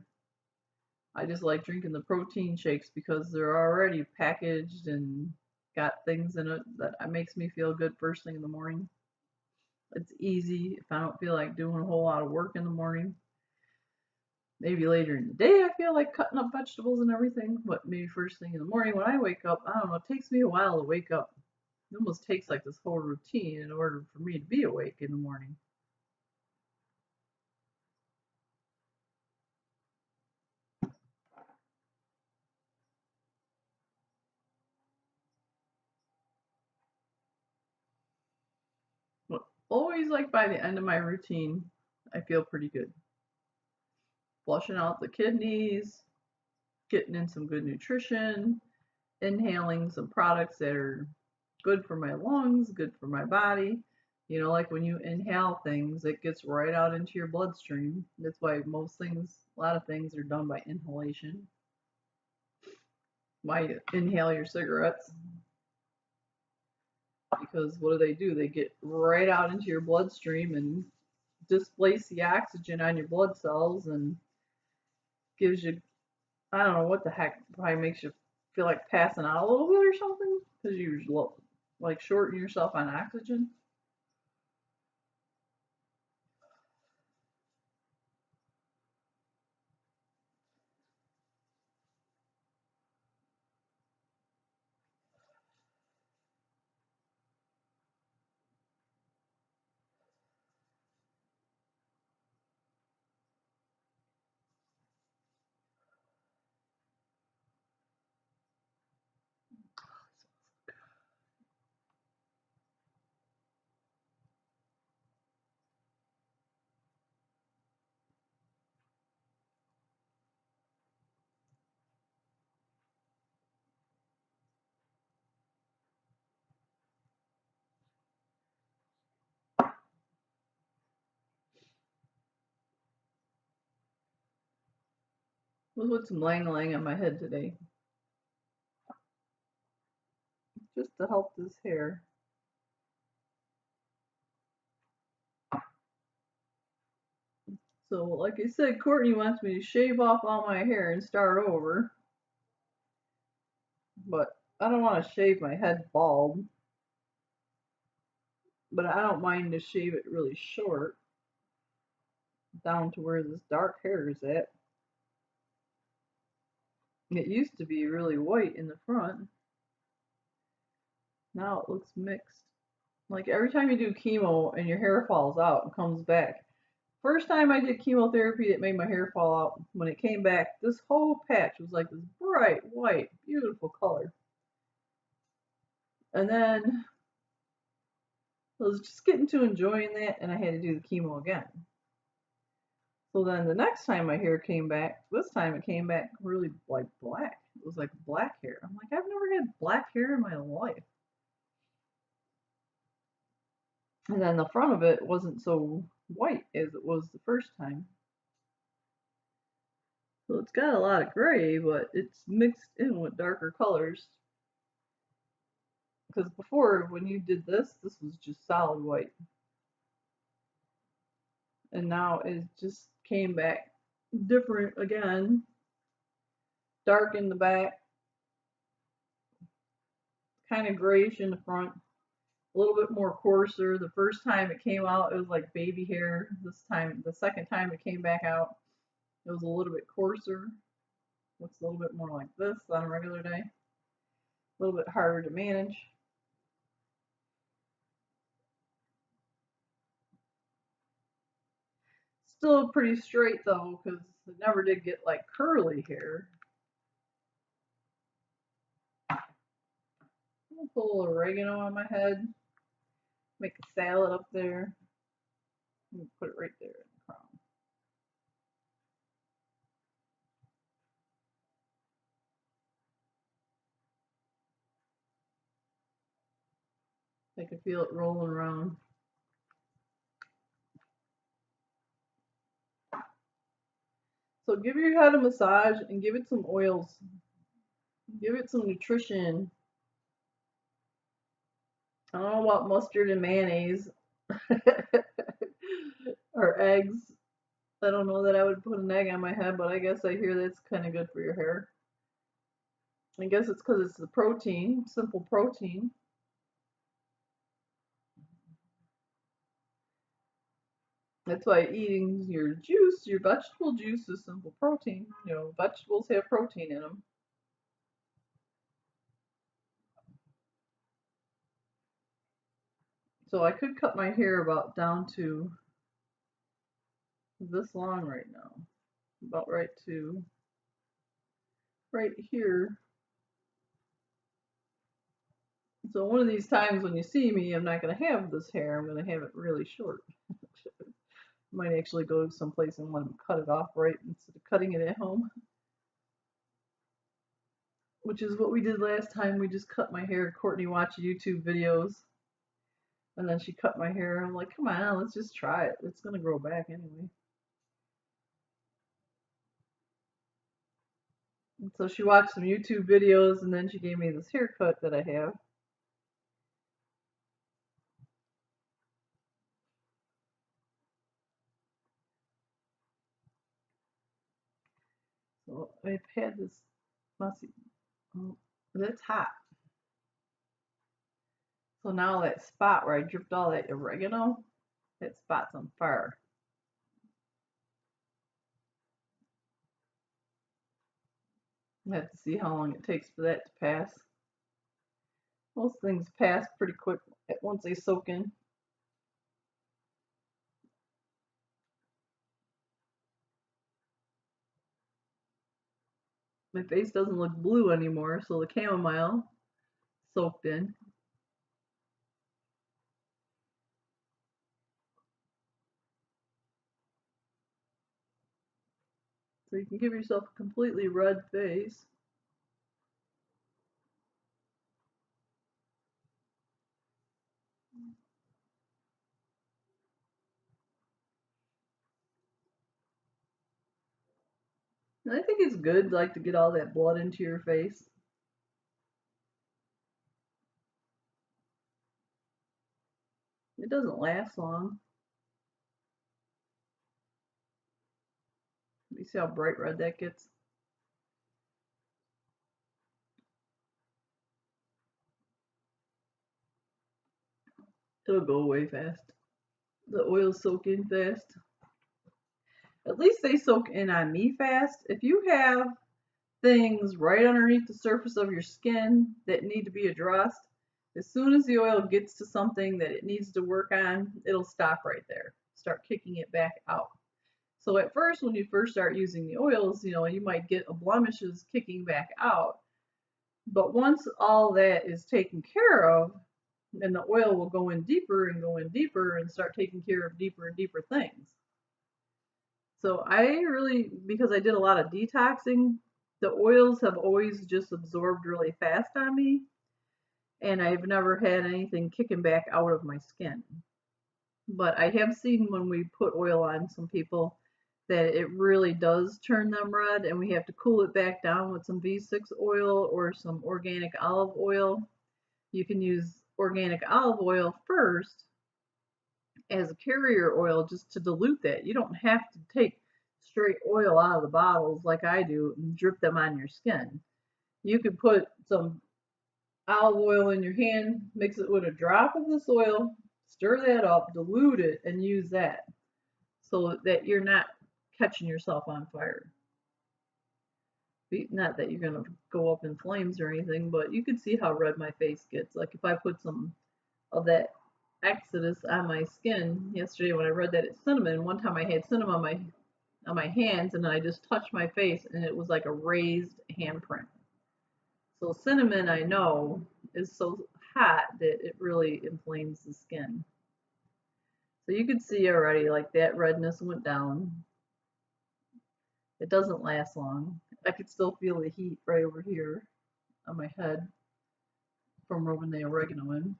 I just like drinking the protein shakes because they're already packaged and got things in it that makes me feel good first thing in the morning. It's easy if I don't feel like doing a whole lot of work in the morning. Maybe later in the day I feel like cutting up vegetables and everything, but maybe first thing in the morning when I wake up, I don't know, it takes me a while to wake up. It almost takes like this whole routine in order for me to be awake in the morning. But always like by the end of my routine, I feel pretty good. Flushing out the kidneys, getting in some good nutrition, inhaling some products that are good for my lungs, good for my body. You know, like when you inhale things, it gets right out into your bloodstream. That's why most things, a lot of things are done by inhalation. Why you inhale your cigarettes? Because what do? They get right out into your bloodstream and displace the oxygen on your blood cells and gives you, I don't know what the heck, probably makes you feel like passing out a little bit or something because you're like shorting yourself on oxygen. Was with some lang lang on my head today just to help this hair. So, like I said, Courtney wants me to shave off all my hair and start over, but I don't want to shave my head bald, but I don't mind to shave it really short down to where this dark hair is at. It used to be really white in the front. Now it looks mixed. Like every time you do chemo and your hair falls out and comes back. First time I did chemotherapy that made my hair fall out, when it came back, this whole patch was like this bright white, beautiful color. And then I was just getting to enjoying that and I had to do the chemo again. So then the next time my hair came back, this time it came back really like black. It was like black hair. I'm like, I've never had black hair in my life. And then the front of it wasn't so white as it was the first time. So it's got a lot of gray, but it's mixed in with darker colors. Because before, when you did this, this was just solid white. And now it just came back different again. Dark in the back, kind of grayish in the front, a little bit more coarser. The first time it came out, it was like baby hair. This time, the second time it came back out, it was a little bit coarser. Looks a little bit more like this on a regular day. A little bit harder to manage. Still pretty straight though, because it never did get like curly hair. I'll put a little oregano on my head. Make a salad up there. Put it right there in the crown. I can feel it rolling around. So give your head a massage and give it some oils. Give it some nutrition. I don't know about mustard and mayonnaise or eggs. I don't know that I would put an egg on my head, but I guess I hear that's kind of good for your hair. I guess it's because it's the protein, simple protein. That's why eating your juice, your vegetable juice, is simple protein. You know, vegetables have protein in them. So I could cut my hair about down to this long right now. About right to right here. So one of these times when you see me, I'm not going to have this hair. I'm going to have it really short. Might actually go someplace and want to cut it off right instead of cutting it at home. Which is what we did last time. We just cut my hair. Courtney watched YouTube videos. And then she cut my hair. I'm like, come on, let's just try it. It's going to grow back anyway. And so she watched some YouTube videos and then she gave me this haircut that I have. So I've had this messy. Oh, that's hot. So now that spot where I dripped all that oregano, that spot's on fire. I have to see how long it takes for that to pass. Most things pass pretty quick once they soak in. My face doesn't look blue anymore, so the chamomile soaked in. So you can give yourself a completely red face. And I think it's good, like, to get all that blood into your face. It doesn't last long. You see how bright red that gets? It'll go away fast. The oils soak in fast. At least they soak in on me fast. If you have things right underneath the surface of your skin that need to be addressed, as soon as the oil gets to something that it needs to work on, it'll stop right there. Start kicking it back out. So at first, when you first start using the oils, you might get blemishes kicking back out. But once all that is taken care of, then the oil will go in deeper and go in deeper and start taking care of deeper and deeper things. So I really, because I did a lot of detoxing, the oils have always just absorbed really fast on me, and I've never had anything kicking back out of my skin. But I have seen when we put oil on some people that it really does turn them red, and we have to cool it back down with some V6 oil or some organic olive oil You can use organic olive oil first as a carrier oil just to dilute that. You don't have to take straight oil out of the bottles like I do and drip them on your skin. You could put some olive oil in your hand, mix it with a drop of this oil, stir that up, dilute it, and use that so that you're not catching yourself on fire. Not that you're going to go up in flames or anything, but you can see how red my face gets. Like if I put some of that Exodus on my skin yesterday when I read that it's cinnamon. One time I had cinnamon on my hands and I just touched my face and it was like a raised handprint. So cinnamon, I know, is so hot that it really inflames the skin. So you can see already like that redness went down. It doesn't last long. I could still feel the heat right over here on my head from rubbing the oregano in.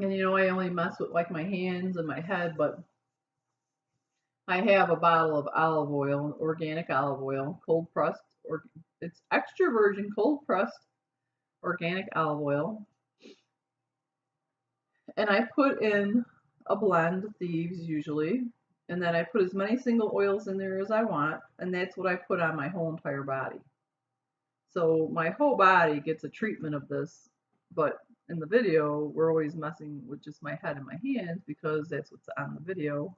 And you know, I only mess with like my hands and my head, but I have a bottle of olive oil, organic olive oil, cold pressed, or it's extra virgin cold pressed organic olive oil. And I put in a blend of thieves usually, and then I put as many single oils in there as I want, and that's what I put on my whole entire body. So my whole body gets a treatment of this, but in the video, we're always messing with just my head and my hands because that's what's on the video.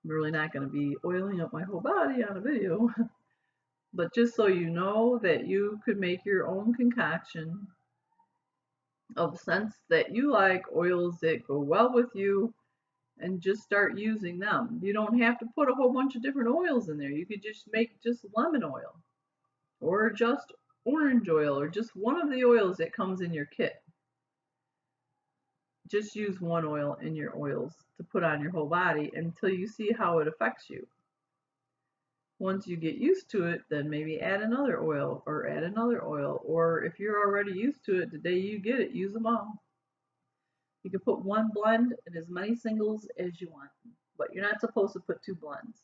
I'm really not going to be oiling up my whole body on a video. But just so you know that you could make your own concoction of scents that you like, oils that go well with you, and just start using them. You don't have to put a whole bunch of different oils in there. You could just make just lemon oil or just orange oil or just one of the oils that comes in your kit. Just use one oil in your oils to put on your whole body until you see how it affects you. Once you get used to it, then maybe add another oil or add another oil. Or if you're already used to it, the day you get it, use them all. You can put one blend in as many singles as you want, but you're not supposed to put two blends.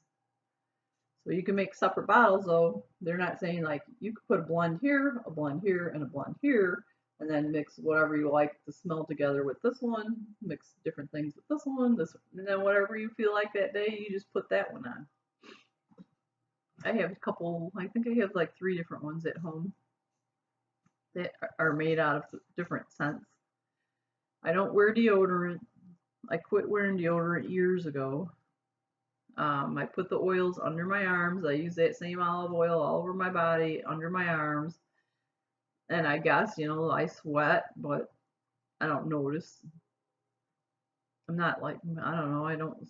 So you can make separate bottles though. They're not saying like you could put a blend here, and a blend here, and then mix whatever you like to smell together with this one, mix different things with this one, and then whatever you feel like that day, you just put that one on. I have a couple, I think I have like 3 different ones at home that are made out of different scents. I don't wear deodorant. I quit wearing deodorant years ago. I put the oils under my arms. I use that same olive oil all over my body, under my arms. And I guess, you know, I sweat, but I don't notice. I'm not like, I don't know, I don't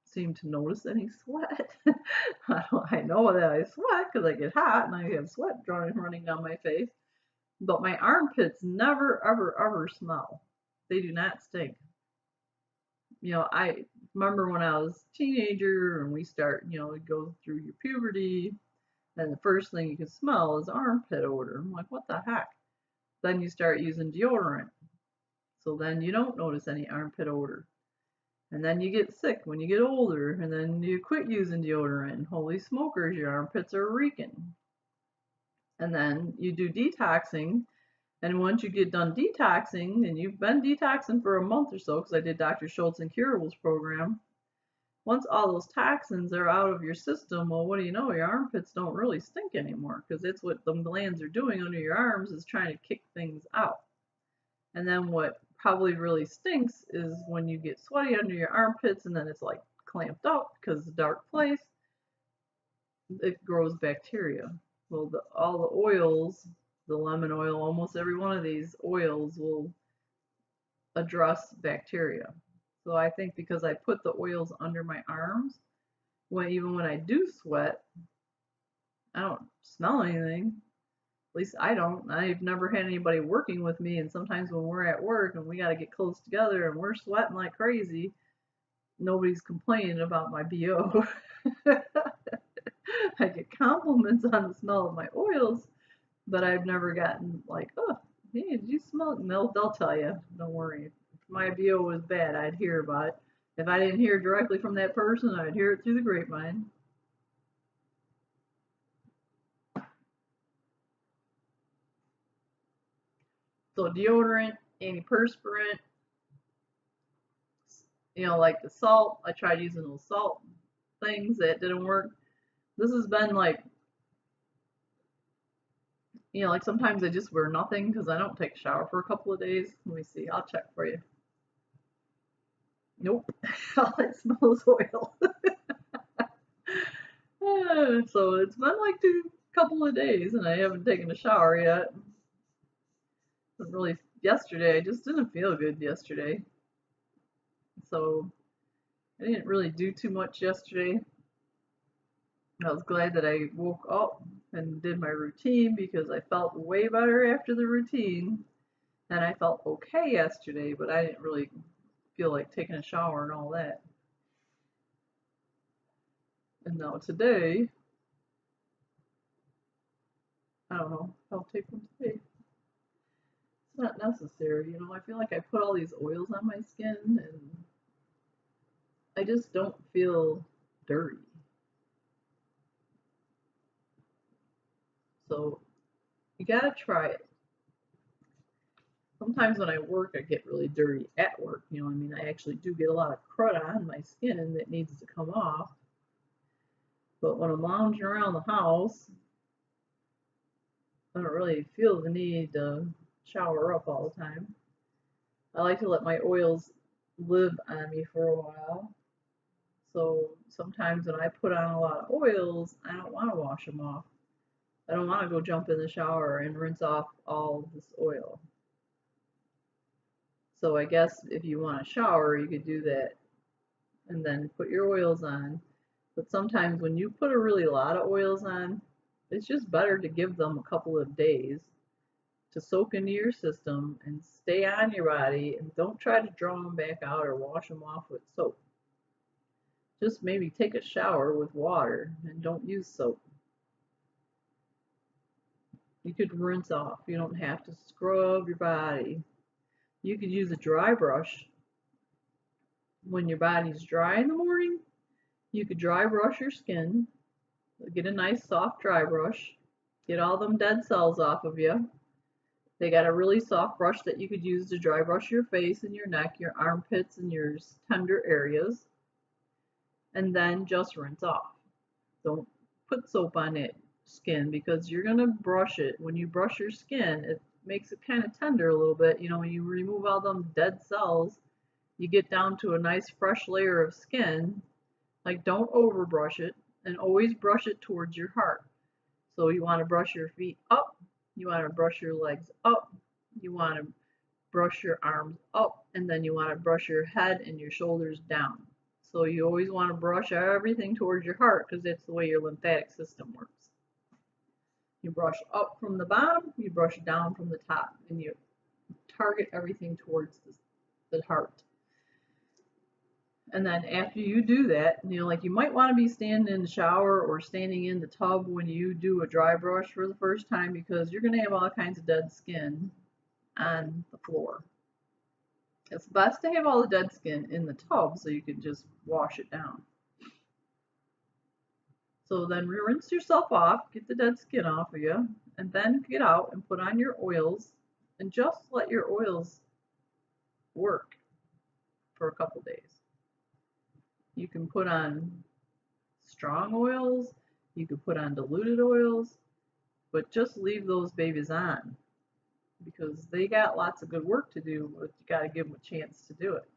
seem to notice any sweat. I know that I sweat because I get hot and I have sweat running down my face. But my armpits never, ever, ever smell. They do not stink. You know, I remember when I was a teenager and we start, you know, go through your puberty, and the first thing you can smell is armpit odor. I'm like, what the heck? Then you start using deodorant. So then you don't notice any armpit odor. And then you get sick when you get older, and then you quit using deodorant, and holy smokers, your armpits are reeking. And then you do detoxing, and once you get done detoxing, and you've been detoxing for a month or so, because I did Dr. Schultz and Curables program, once all those toxins are out of your system, well, what do you know? Your armpits don't really stink anymore, because that's what the glands are doing under your arms, is trying to kick things out. And then what probably really stinks is when you get sweaty under your armpits and then it's like clamped up because it's a dark place, it grows bacteria. Well, all the oils, the lemon oil, almost every one of these oils will address bacteria. So I think because I put the oils under my arms, even when I do sweat, I don't smell anything. At least I don't. I've never had anybody working with me, and sometimes when we're at work and we got to get close together and we're sweating like crazy, nobody's complaining about my BO. I get compliments on the smell of my oils, but I've never gotten like, oh, hey, did you smell it? And they'll tell you, don't worry. my BO was bad, I'd hear about it. If I didn't hear directly from that person, I'd hear it through the grapevine. So deodorant, antiperspirant, like the salt. I tried using those salt things that didn't work. This has been like, like sometimes I just wear nothing because I don't take a shower for a couple of days. Let me see. I'll check for you. Nope. All I smell is oil. So it's been like couple of days and I haven't taken a shower yet. But really, yesterday, I just didn't feel good yesterday. So I didn't really do too much yesterday. I was glad that I woke up and did my routine because I felt way better after the routine. And I felt okay yesterday, but I didn't really feel like taking a shower and all that. And now today, I don't know, I'll take one today. It's not necessary, I feel like I put all these oils on my skin and I just don't feel dirty. So you gotta try it. Sometimes when I work, I get really dirty at work. I actually do get a lot of crud on my skin that needs to come off. But when I'm lounging around the house, I don't really feel the need to shower up all the time. I like to let my oils live on me for a while. So sometimes when I put on a lot of oils, I don't want to wash them off. I don't want to go jump in the shower and rinse off all this oil. So I guess if you want to shower, you could do that and then put your oils on. But sometimes when you put a really lot of oils on, it's just better to give them a couple of days to soak into your system and stay on your body, and don't try to draw them back out or wash them off with soap. Just maybe take a shower with water and don't use soap. You could rinse off. You don't have to scrub your body. You could use a dry brush. When your body's dry in the morning, you could dry brush your skin. Get a nice soft dry brush. Get all them dead cells off of you. They got a really soft brush that you could use to dry brush your face and your neck, your armpits, and your tender areas. And then just rinse off. Don't put soap on it skin because you're going to brush it. When you brush your skin, it makes it kind of tender a little bit. When you remove all them dead cells, you get down to a nice fresh layer of skin. Like, don't over brush it, and always brush it towards your heart. So you want to brush your feet up, you want to brush your legs up, you want to brush your arms up, and then you want to brush your head and your shoulders down. So you always want to brush everything towards your heart because that's the way your lymphatic system works. You brush up from the bottom, you brush down from the top, and you target everything towards the heart. And then after you do that, like you might want to be standing in the shower or standing in the tub when you do a dry brush for the first time because you're going to have all kinds of dead skin on the floor. It's best to have all the dead skin in the tub so you can just wash it down. So then rinse yourself off, get the dead skin off of you, and then get out and put on your oils and just let your oils work for a couple days. You can put on strong oils, you could put on diluted oils, but just leave those babies on because they got lots of good work to do, but you got to give them a chance to do it.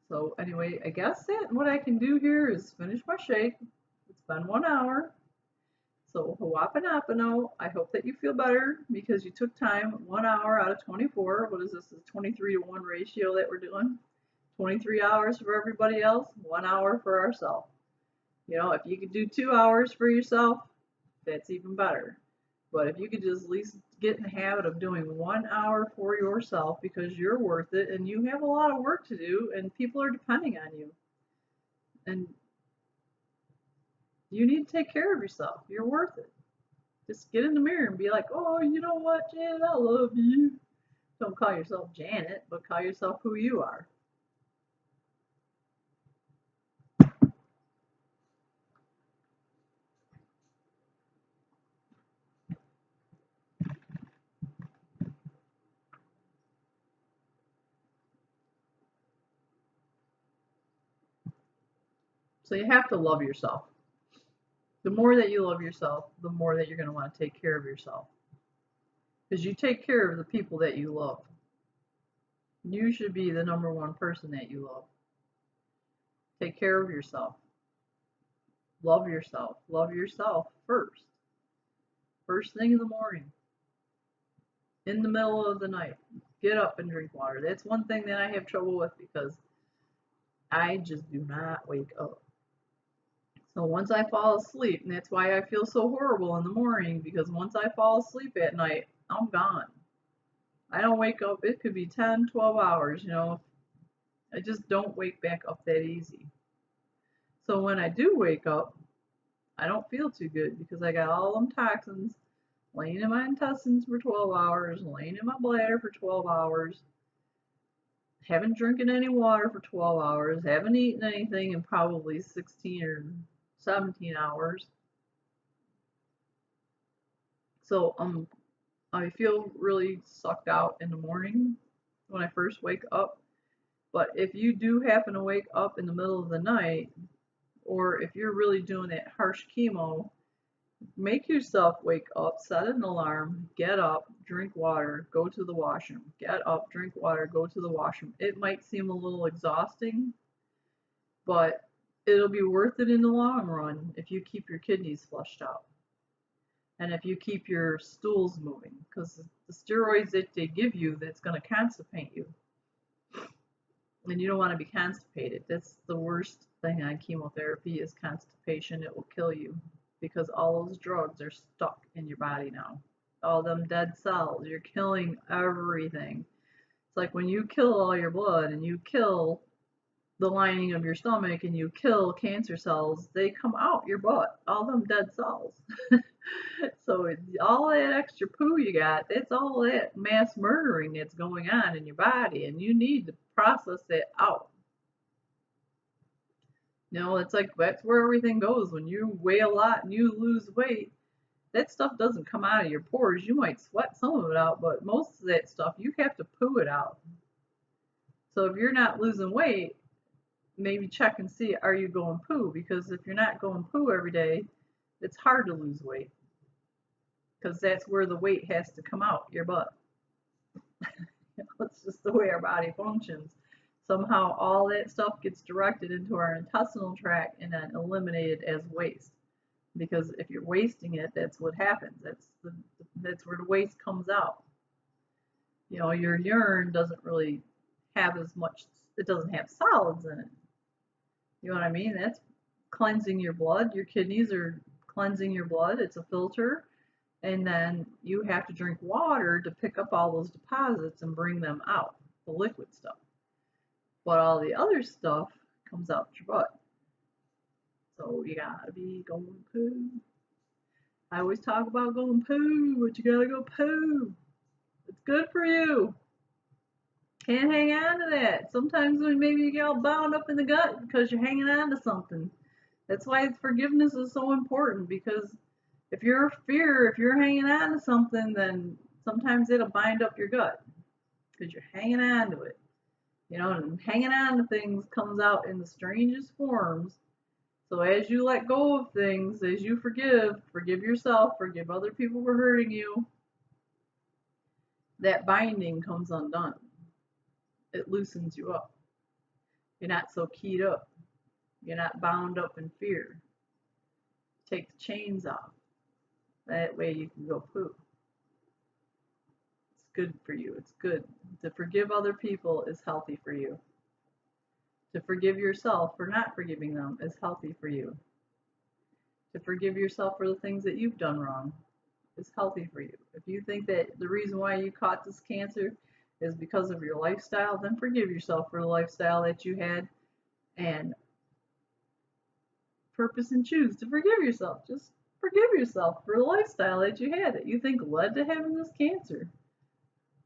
So anyway, I guess what I can do here is finish my shake. It's been 1 hour. So Ho'oponopono, I hope that you feel better because you took time, 1 hour out of 24. What is this, a 23 to 1 ratio that we're doing? 23 hours for everybody else, 1 hour for ourselves. If you could do 2 hours for yourself, that's even better. But if you could just at least get in the habit of doing 1 hour for yourself because you're worth it and you have a lot of work to do and people are depending on you. And you need to take care of yourself. You're worth it. Just get in the mirror and be like, oh, you know what, Jan, I love you. Don't call yourself Janet, but call yourself who you are. So you have to love yourself. The more that you love yourself, the more that you're going to want to take care of yourself. Because you take care of the people that you love. You should be the number one person that you love. Take care of yourself. Love yourself. Love yourself first. First thing in the morning. In the middle of the night. Get up and drink water. That's one thing that I have trouble with because I just do not wake up. So once I fall asleep, and that's why I feel so horrible in the morning, because once I fall asleep at night, I'm gone. I don't wake up, it could be 10, 12 hours, I just don't wake back up that easy. So when I do wake up, I don't feel too good because I got all them toxins laying in my intestines for 12 hours, laying in my bladder for 12 hours, haven't drinking any water for 12 hours, haven't eaten anything in probably 16 or 17 hours. So I feel really sucked out in the morning when I first wake up. But if you do happen to wake up in the middle of the night, or if you're really doing that harsh chemo, make yourself wake up, set an alarm, get up, drink water, go to the washroom. Get up, drink water, go to the washroom. It might seem a little exhausting, but it'll be worth it in the long run if you keep your kidneys flushed out. And if you keep your stools moving, because the steroids that they give you, that's going to constipate you. And you don't want to be constipated. That's the worst thing on chemotherapy is constipation. It will kill you because all those drugs are stuck in your body now. All them dead cells, you're killing everything. It's like when you kill all your blood and you kill the lining of your stomach and you kill cancer cells, they come out your butt, all them dead cells. So all that extra poo you got, that's all that mass murdering that's going on in your body, and you need to process it out. It's like that's where everything goes. When you weigh a lot and you lose weight, that stuff doesn't come out of your pores. You might sweat some of it out, but most of that stuff you have to poo it out. So if you're not losing weight, maybe check and see, are you going poo? Because if you're not going poo every day, it's hard to lose weight. Because that's where the weight has to come out, your butt. It's just the way our body functions. Somehow all that stuff gets directed into our intestinal tract and then eliminated as waste. Because if you're wasting it, that's what happens. That's where the waste comes out. Your urine doesn't really have as much, it doesn't have solids in it. You know what I mean? That's cleansing your blood. Your kidneys are cleansing your blood. It's a filter. And then you have to drink water to pick up all those deposits and bring them out, the liquid stuff. But all the other stuff comes out your butt. So you gotta be going poo. I always talk about going poo, but you gotta go poo. It's good for you. Can't hang on to that. Sometimes when maybe you get all bound up in the gut because you're hanging on to something. That's why forgiveness is so important, because if you're hanging on to something, then sometimes it'll bind up your gut because you're hanging on to it. And hanging on to things comes out in the strangest forms. So as you let go of things, as you forgive yourself, forgive other people for hurting you, that binding comes undone. It loosens you up. You're not so keyed up. You're not bound up in fear. Take the chains off. That way you can go poo. It's good for you. It's good. To forgive other people is healthy for you. To forgive yourself for not forgiving them is healthy for you. To forgive yourself for the things that you've done wrong is healthy for you. If you think that the reason why you caught this cancer is because of your lifestyle, then forgive yourself for the lifestyle that you had and purpose and choose to forgive yourself. Just forgive yourself for the lifestyle that you had that you think led to having this cancer.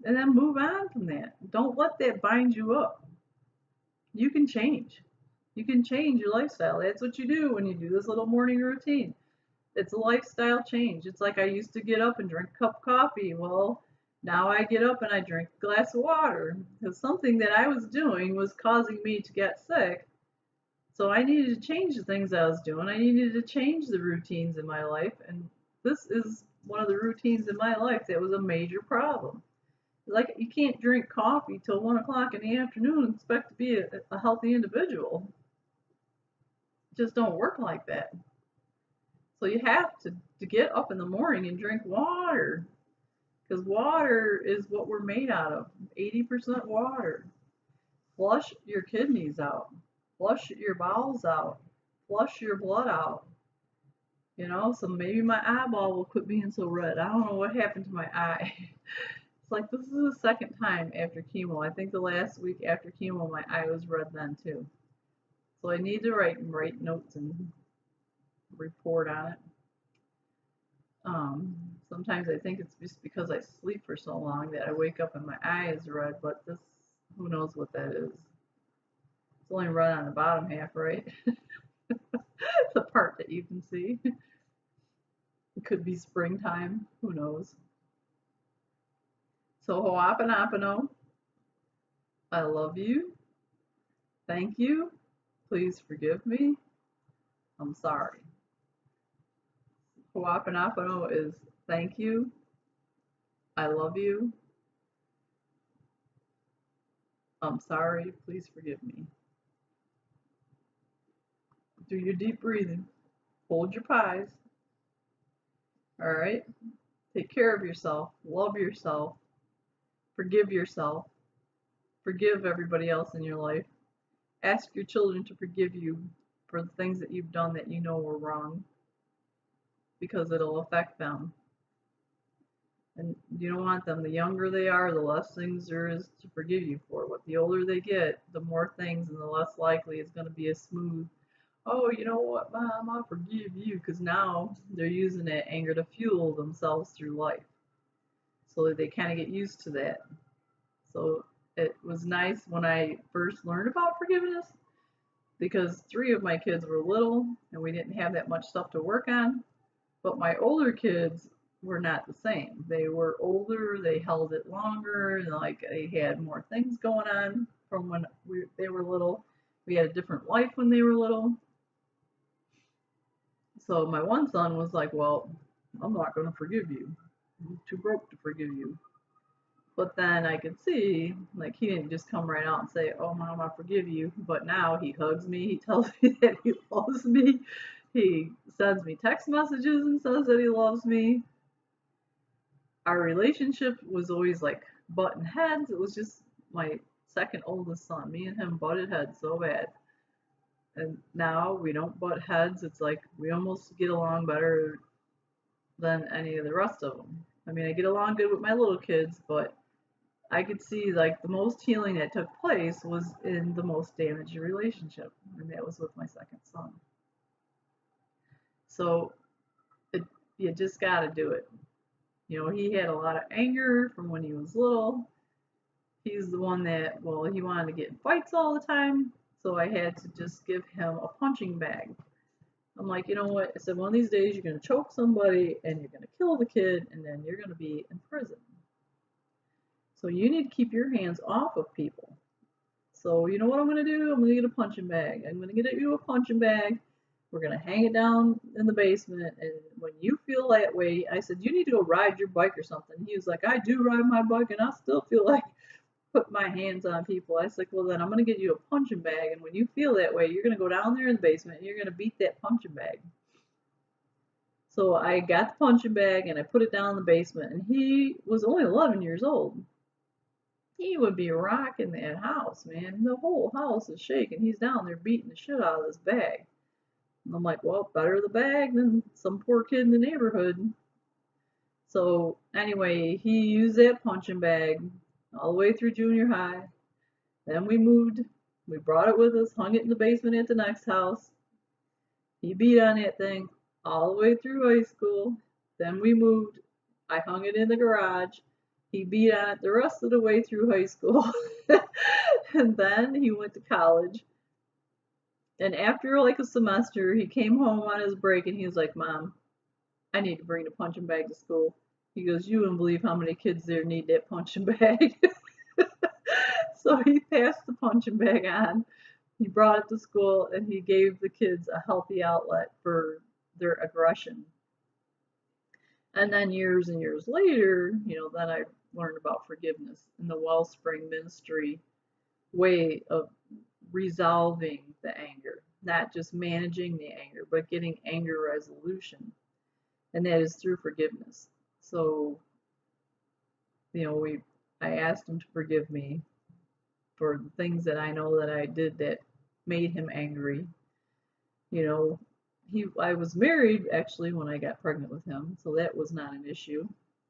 and then move on from that. Don't let that bind you up. You can change. You can change your lifestyle. That's what you do when you do this little morning routine. It's a lifestyle change. It's like I used to get up and drink a cup of coffee. Well, now I get up and I drink a glass of water because something that I was doing was causing me to get sick. So I needed to change the things I was doing. I needed to change the routines in my life. And this is one of the routines in my life that was a major problem. Like, you can't drink coffee till 1 o'clock in the afternoon and expect to be a healthy individual. It just don't work like that. So you have to get up in the morning and drink water, because water is what we're made out of. 80% water. Flush your kidneys out. Flush your bowels out. Flush your blood out. You know, so maybe my eyeball will quit being so red. I don't know what happened to my eye. It's like, this is the second time after chemo. I think the last week after chemo, my eye was red then too. So I need to write notes and report on it. Sometimes I think it's just because I sleep for so long that I wake up and my eye is red, but this, who knows what that is. It's only red on the bottom half, right? The part that you can see. It could be springtime, who knows. So Ho'oponopono, I love you. Thank you. Please forgive me. I'm sorry. Ho'oponopono is thank you. I love you. I'm sorry. Please forgive me. Do your deep breathing. Hold your pies. All right? Take care of yourself. Love yourself. Forgive yourself. Forgive everybody else in your life. Ask your children to forgive you for the things that you've done that you know were wrong, because it'll affect them. And you don't want them, the younger they are, the less things there is to forgive you for. But the older they get, the more things, and the less likely it's going to be a smooth, oh, you know what, Mom, I'll forgive you. Because now they're using that anger to fuel themselves through life. So they kind of get used to that. So it was nice when I first learned about forgiveness, because 3 of my kids were little and we didn't have that much stuff to work on. But my older kids were not the same. They were older, they held it longer, and like they had more things going on from when they were little. We had a different life when they were little. So my one son was like, well, I'm not going to forgive you. I'm too broke to forgive you. But then I could see, like, he didn't just come right out and say, oh, Mom, I forgive you. But now he hugs me. He tells me that he loves me. He sends me text messages and says that he loves me. Our relationship was always like button heads. It was just my second oldest son. Me and him butted heads so bad. And now we don't butt heads. It's like we almost get along better than any of the rest of them. I mean, I get along good with my little kids, but I could see like the most healing that took place was in the most damaged relationship, and that was with my second son. So you just got to do it. You know, he had a lot of anger from when he was little. He's the one that, well, he wanted to get in fights all the time, so I had to just give him a punching bag. I'm like, you know what? I said, one of these days you're going to choke somebody and you're going to kill the kid, and then you're going to be in prison. So you need to keep your hands off of people. So you know what I'm going to do? I'm going to get a punching bag. I'm going to get you a punching bag. We're going to hang it down in the basement. And when you feel that way, I said, you need to go ride your bike or something. He was like, I do ride my bike, and I still feel like put my hands on people. I was like, well, then I'm going to get you a punching bag. And when you feel that way, you're going to go down there in the basement and you're going to beat that punching bag. So I got the punching bag and I put it down in the basement. And he was only 11 years old. He would be rocking that house, man. The whole house is shaking. He's down there beating the shit out of this bag. And I'm like, well, better the bag than some poor kid in the neighborhood. So anyway, he used that punching bag all the way through junior high. Then we moved. We brought it with us, hung it in the basement at the next house. He beat on that thing all the way through high school. Then we moved. I hung it in the garage. He beat on it the rest of the way through high school. And then he went to college. And after like a semester, he came home on his break and he was like, Mom, I need to bring the punching bag to school. He goes, you wouldn't believe how many kids there need that punching bag. So he passed the punching bag on. He brought it to school and he gave the kids a healthy outlet for their aggression. And then years and years later, then I learned about forgiveness and the Wellspring Ministry way of resolving the anger, not just managing the anger, but getting anger resolution. And that is through forgiveness. So, I asked him to forgive me for the things that I know that I did that made him angry. You know, I was married actually when I got pregnant with him, so that was not an issue.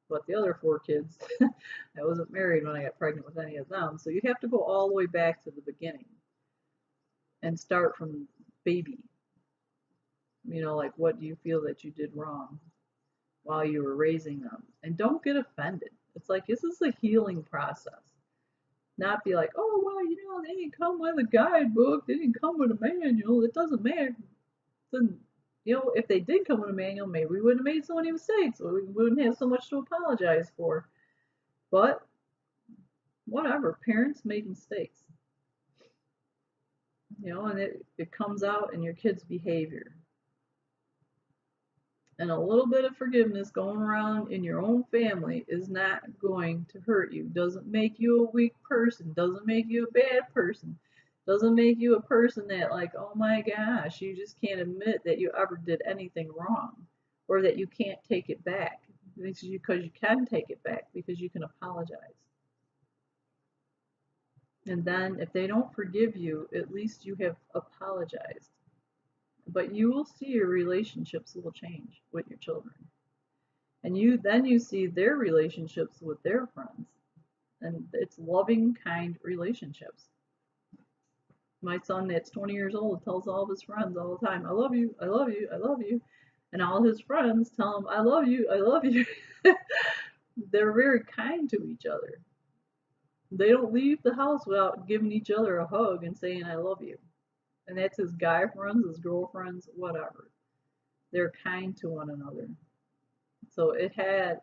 But the other 4 kids, I wasn't married when I got pregnant with any of them. So you have to go all the way back to the beginning and start from baby. Like what do you feel that you did wrong while you were raising them? And don't get offended. It's like this is a healing process. Not be like, oh, well, they didn't come with a guidebook, they didn't come with a manual, it doesn't matter. Then, if they did come with a manual, maybe we wouldn't have made so many mistakes, or we wouldn't have so much to apologize for. But, whatever, parents make mistakes. And it comes out in your kid's behavior. And a little bit of forgiveness going around in your own family is not going to hurt you. Doesn't make you a weak person. Doesn't make you a bad person. Doesn't make you a person that like, oh my gosh, you just can't admit that you ever did anything wrong. Or that you can't take it back. Because you can take it back. Because you can apologize. And then if they don't forgive you, at least you have apologized. But you will see your relationships will change with your children. And you see their relationships with their friends. And it's loving, kind relationships. My son that's 20 years old tells all of his friends all the time, I love you, I love you, I love you. And all his friends tell him, I love you, I love you. They're very kind to each other. They don't leave the house without giving each other a hug and saying, I love you. And that's his guy friends, his girlfriends, whatever. They're kind to one another. So it had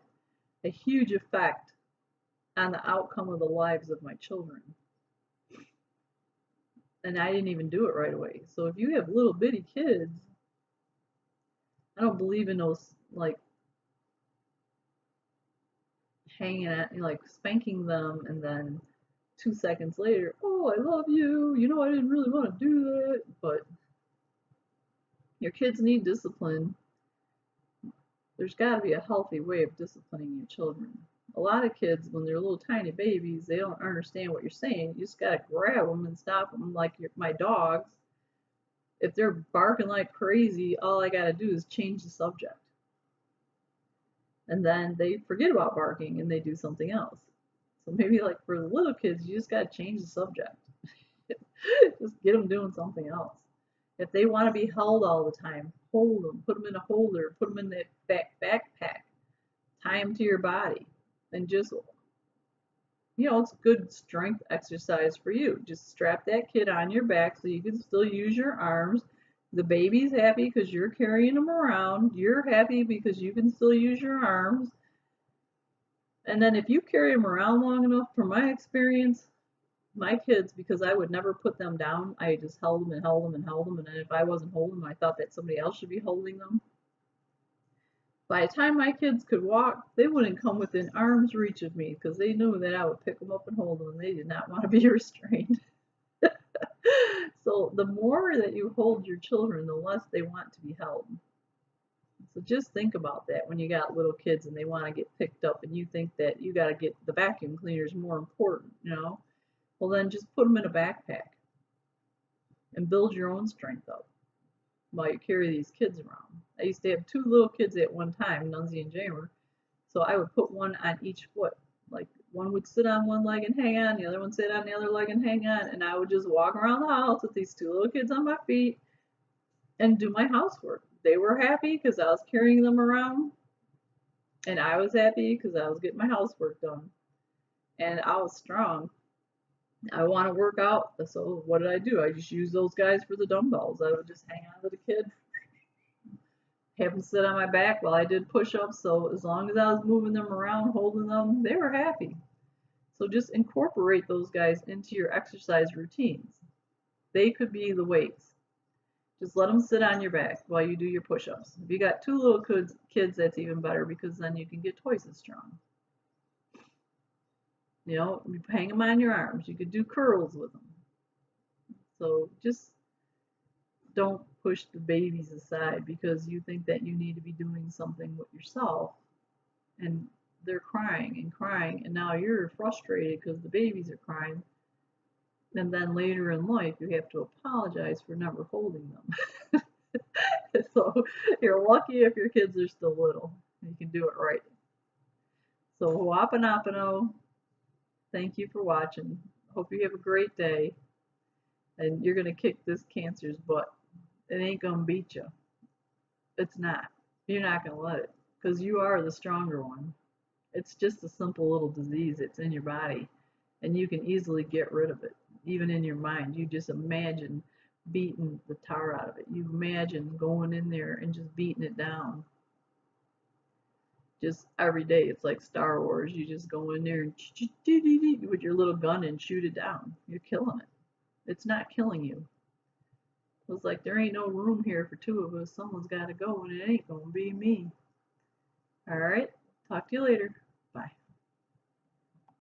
a huge effect on the outcome of the lives of my children. And I didn't even do it right away. So if you have little bitty kids, I don't believe in those like hanging at, like spanking them and then 2 seconds later, oh, I love you. I didn't really want to do that. But your kids need discipline. There's got to be a healthy way of disciplining your children. A lot of kids, when they're little tiny babies, they don't understand what you're saying. You just got to grab them and stop them like my dogs. If they're barking like crazy, all I got to do is change the subject. And then they forget about barking and they do something else. So maybe like for the little kids, you just got to change the subject. Just get them doing something else. If they want to be held all the time, hold them, put them in a holder, put them in that backpack, tie them to your body, and just, it's a good strength exercise for you. Just strap that kid on your back so you can still use your arms. The baby's happy because you're carrying them around. You're happy because you can still use your arms. And then if you carry them around long enough, from my experience, my kids, because I would never put them down, I just held them and held them and held them. And then if I wasn't holding them, I thought that somebody else should be holding them. By the time my kids could walk, they wouldn't come within arm's reach of me because they knew that I would pick them up and hold them, and they did not want to be restrained. So the more that you hold your children, the less they want to be held. So just think about that when you got little kids and they want to get picked up and you think that you got to get the vacuum cleaners more important, Well, then just put them in a backpack and build your own strength up while you carry these kids around. I used to have 2 little kids at one time, Nunzi and Jamer, so I would put one on each foot. Like one would sit on one leg and hang on, the other one sit on the other leg and hang on, and I would just walk around the house with these 2 little kids on my feet and do my housework. They were happy because I was carrying them around, and I was happy because I was getting my housework done. and I was strong. I want to work out, so what did I do? I just used those guys for the dumbbells. I would just hang on to the kid, have them sit on my back while I did push-ups. So as long as I was moving them around, holding them, they were happy. So just incorporate those guys into your exercise routines. They could be the weights. Just let them sit on your back while you do your push-ups. If you got two little kids, that's even better because then you can get twice as strong. You know, you hang them on your arms. You could do curls with them. So just don't push the babies aside because you think that you need to be doing something with yourself, and they're crying, and now you're frustrated because the babies are crying, and then later in life you have to apologize for never holding them. So you're lucky if your kids are still little. You can do it right. So Ho'oponopono, thank you for watching. Hope you have a great day, and you're gonna kick this cancer's butt. It ain't gonna beat you. It's not. You're not gonna let it, because you are the stronger one. It's just a simple little disease. It's in your body, and you can easily get rid of it, even in your mind. You just imagine beating the tar out of it. You imagine going in there and just beating it down. Just every day, it's like Star Wars. You just go in there and with your little gun and shoot it down. You're killing it. It's not killing you. It's like there ain't no room here for two of us. Someone's got to go, and it ain't gonna be me. All right. Talk to you later. Bye.